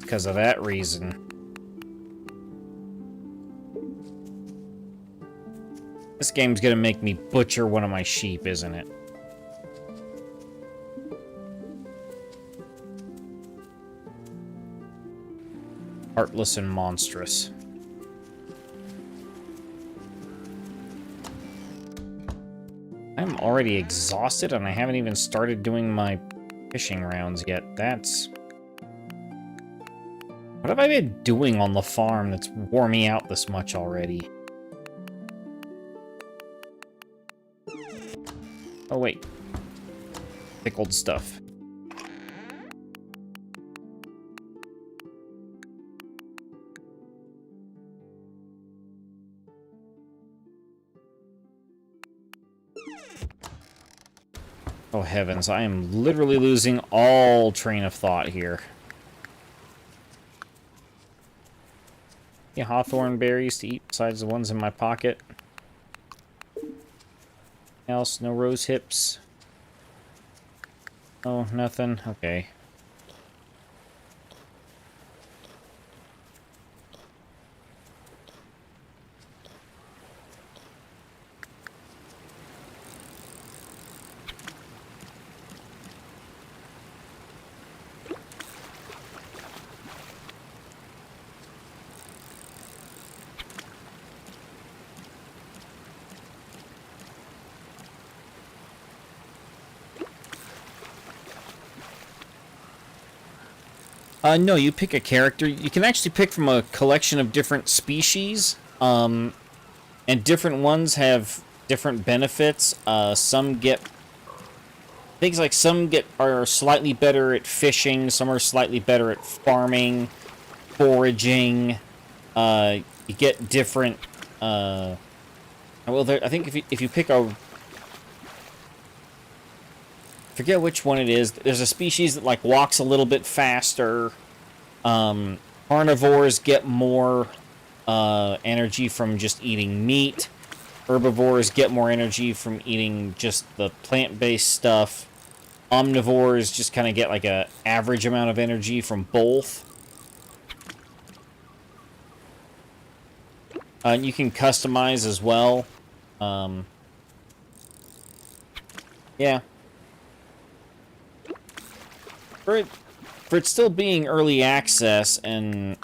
Because of that reason. This game's gonna make me butcher one of my sheep, isn't it? Heartless and monstrous. I'm already exhausted and I haven't even started doing my fishing rounds yet. What have I been doing on the farm that's wore me out this much already? Oh, wait. Pickled stuff. Oh, heavens. I am literally losing all train of thought here. Yeah, hawthorn berries to eat besides the ones in my pocket. Else, no rose hips. Oh, nothing. Okay. No, you pick a character. You can actually pick from a collection of different species, and different ones have different benefits. Some get things like are slightly better at fishing, some are slightly better at farming, foraging. You get different. Well, I think if you pick a forget which one it is. There's a species that like walks a little bit faster. Carnivores get more energy from just eating meat. Herbivores get more energy from eating just the plant-based stuff. Omnivores just kind of get like a average amount of energy from both. And you can customize as well. Yeah. For it still being early access and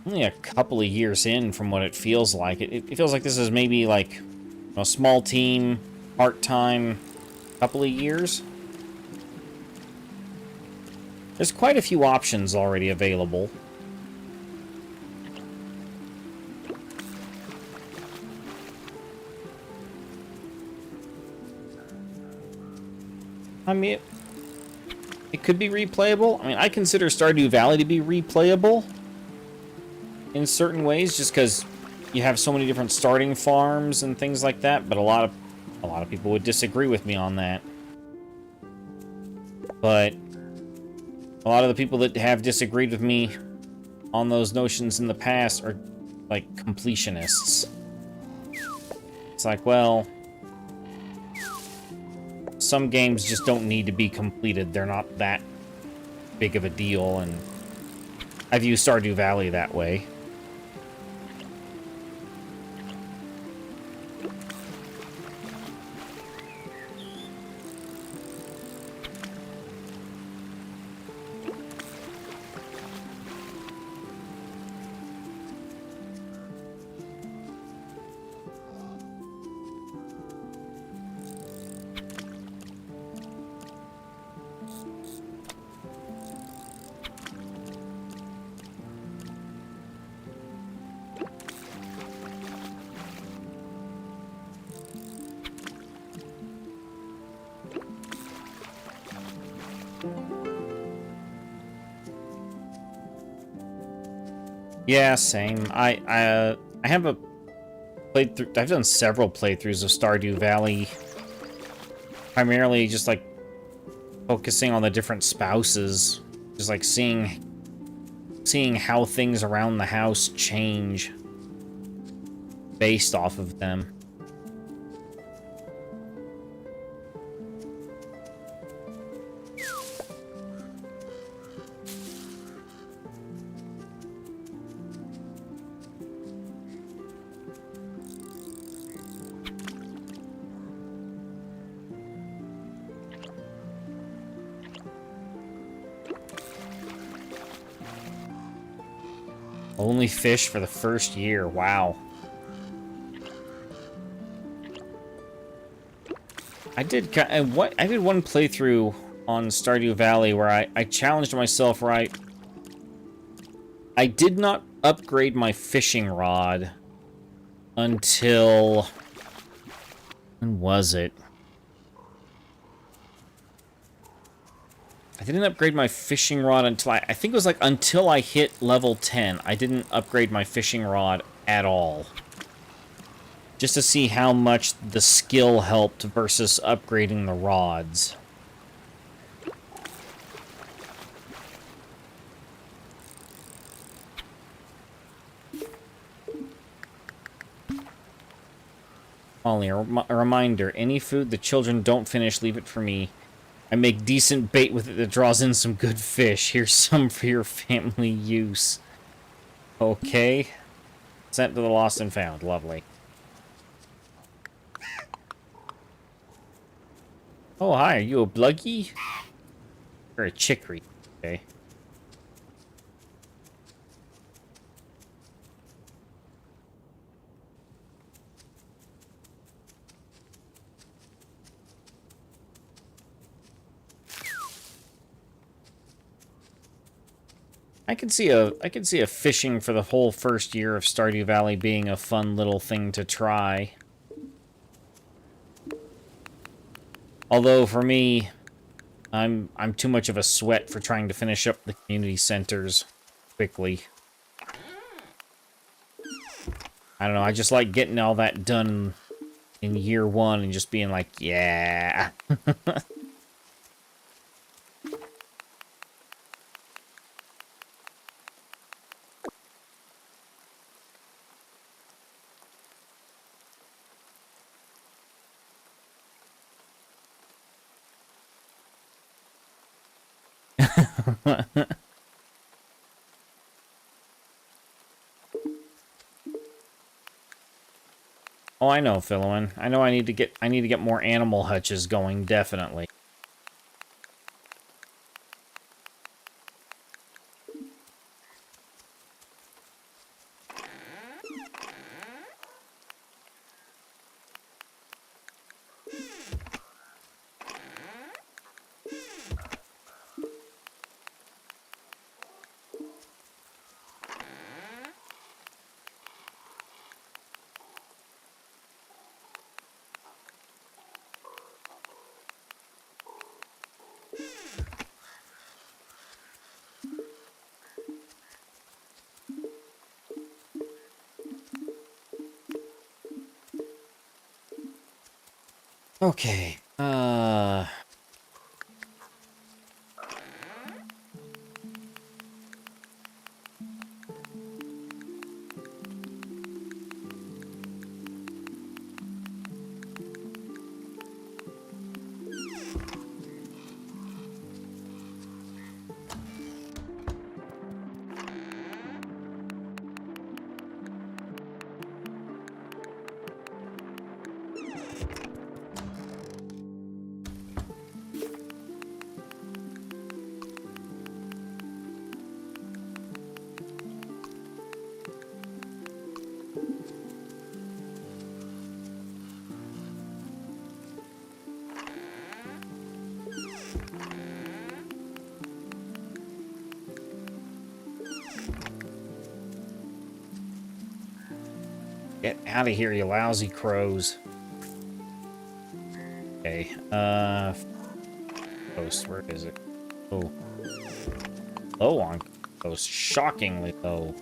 only a couple of years in from what it feels like, it feels like this is maybe like a small team, part-time, couple of years. There's quite a few options already available. I mean, it could be replayable. I mean, I consider Stardew Valley to be replayable in certain ways, just because you have so many different starting farms and things like that. But a lot of people would disagree with me on that. But a lot of the people that have disagreed with me on those notions in the past are like completionists. It's like, well, some games just don't need to be completed. They're not that big of a deal, and I view Stardew Valley that way. Yeah, same. I have a playthrough. I've done several playthroughs of Stardew Valley. Primarily just like focusing on the different spouses, just like seeing how things around the house change based off of them. Only fish for the first year. Wow. I did one playthrough on Stardew Valley where I challenged myself where I did not upgrade my fishing rod until when was it? I didn't upgrade my fishing rod until I think it was like until I hit level 10. I didn't upgrade my fishing rod at all. Just to see how much the skill helped versus upgrading the rods. Only a reminder, any food the children don't finish, leave it for me. I make decent bait with it that draws in some good fish. Here's some for your family use. Okay. Sent to the lost and found. Lovely. Oh, hi. Are you a bluggy? Or a chicory? Okay. I could see a fishing for the whole first year of Stardew Valley being a fun little thing to try. Although for me, I'm too much of a sweat for trying to finish up the community centers quickly. I don't know, I just like getting all that done in year one and just being like, yeah. Oh, I know, Philoen. I know I need to get more animal hutches going, definitely. Okay. Get out of here, you lousy crows. Okay, post, where is it? Oh. Low on post, shockingly low.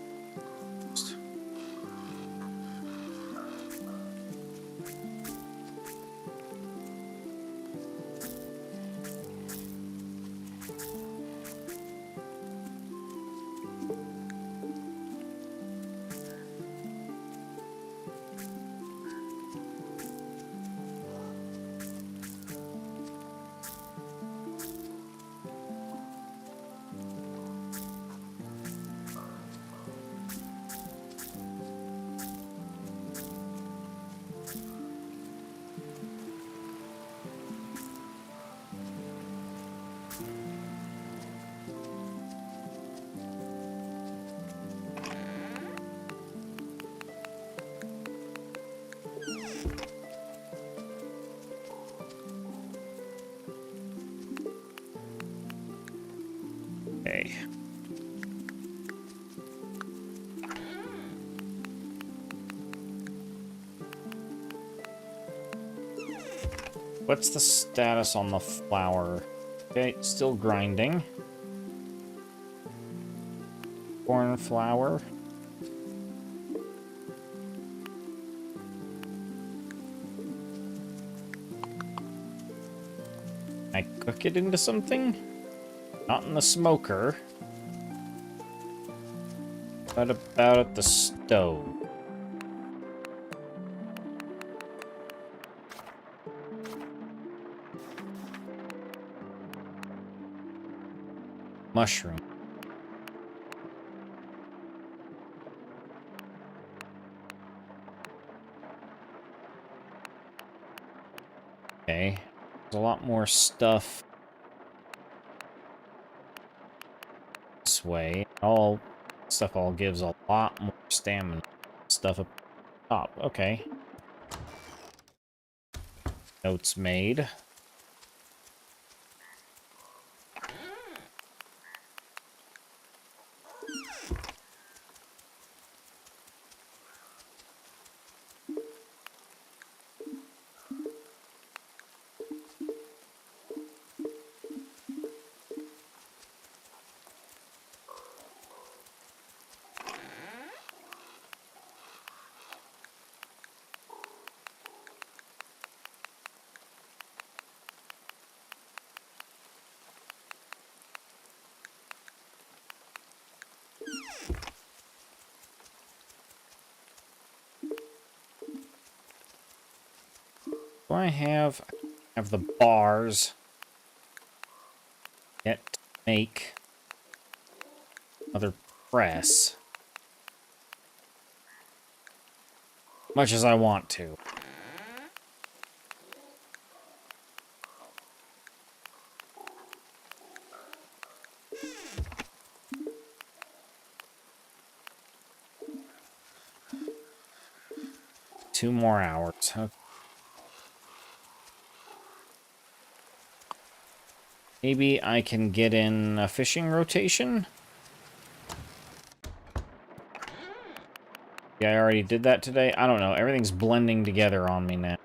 What's the status on the flour? Okay, still grinding. Corn flour. I cook it into something? Not in the smoker. What about at the stove? Mushroom. Okay. There's a lot more stuff this way. All gives a lot more stamina. Stuff up top. Okay. Notes made. Do I have the bars yet to make another press? Much as I want to. Two more hours. Okay. Maybe I can get in a fishing rotation? Yeah, I already did that today. I don't know. Everything's blending together on me now.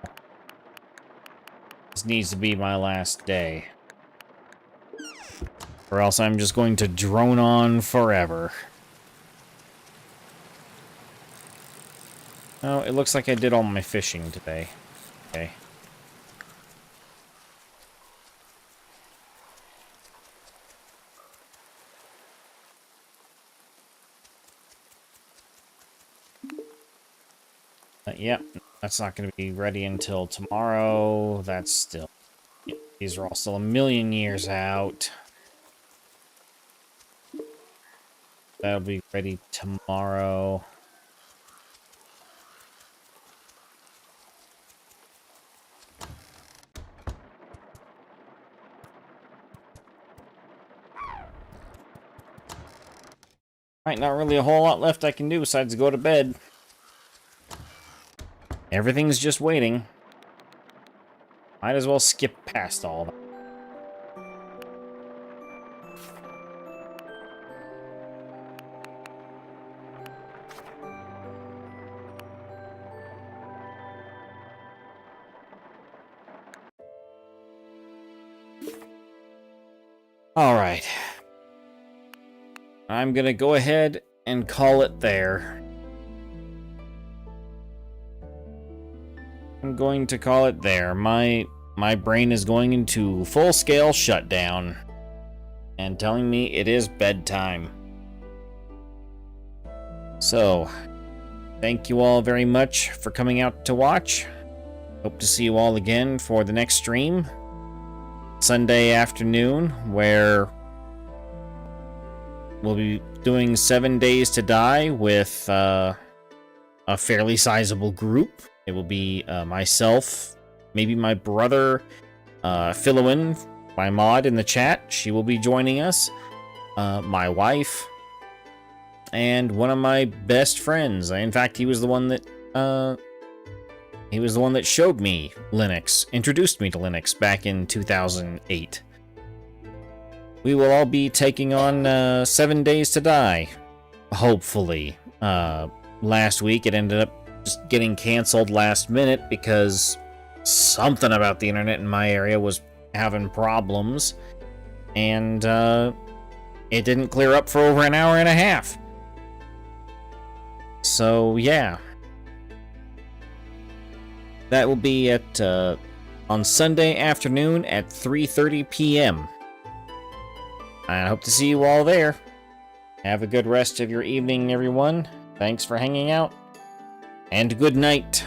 This needs to be my last day. Or else I'm just going to drone on forever. Oh, it looks like I did all my fishing today. Okay. Yep, that's not going to be ready until tomorrow. That's still... Yep, these are all still a million years out. That'll be ready tomorrow. Right, not really a whole lot left I can do besides go to bed. Everything's just waiting. Might as well skip past all that. Alright. I'm gonna go ahead and call it there. I'm going to call it there. My brain is going into full-scale shutdown and telling me it is bedtime. So, thank you all very much for coming out to watch. Hope to see you all again for the next stream. Sunday afternoon, where we'll be doing 7 Days to Die with a fairly sizable group. It will be myself, maybe my brother, Philowen, my mod in the chat. She will be joining us. My wife, and one of my best friends. In fact, he was the one that showed me Linux, introduced me to Linux back in 2008. We will all be taking on 7 Days to Die, hopefully. Last week it ended up just getting canceled last minute because something about the internet in my area was having problems, and it didn't clear up for over an hour and a half. So yeah, that will be at on Sunday afternoon at 3:30 p.m. I hope to see you all there. Have a good rest of your evening, everyone. Thanks for hanging out, and good night.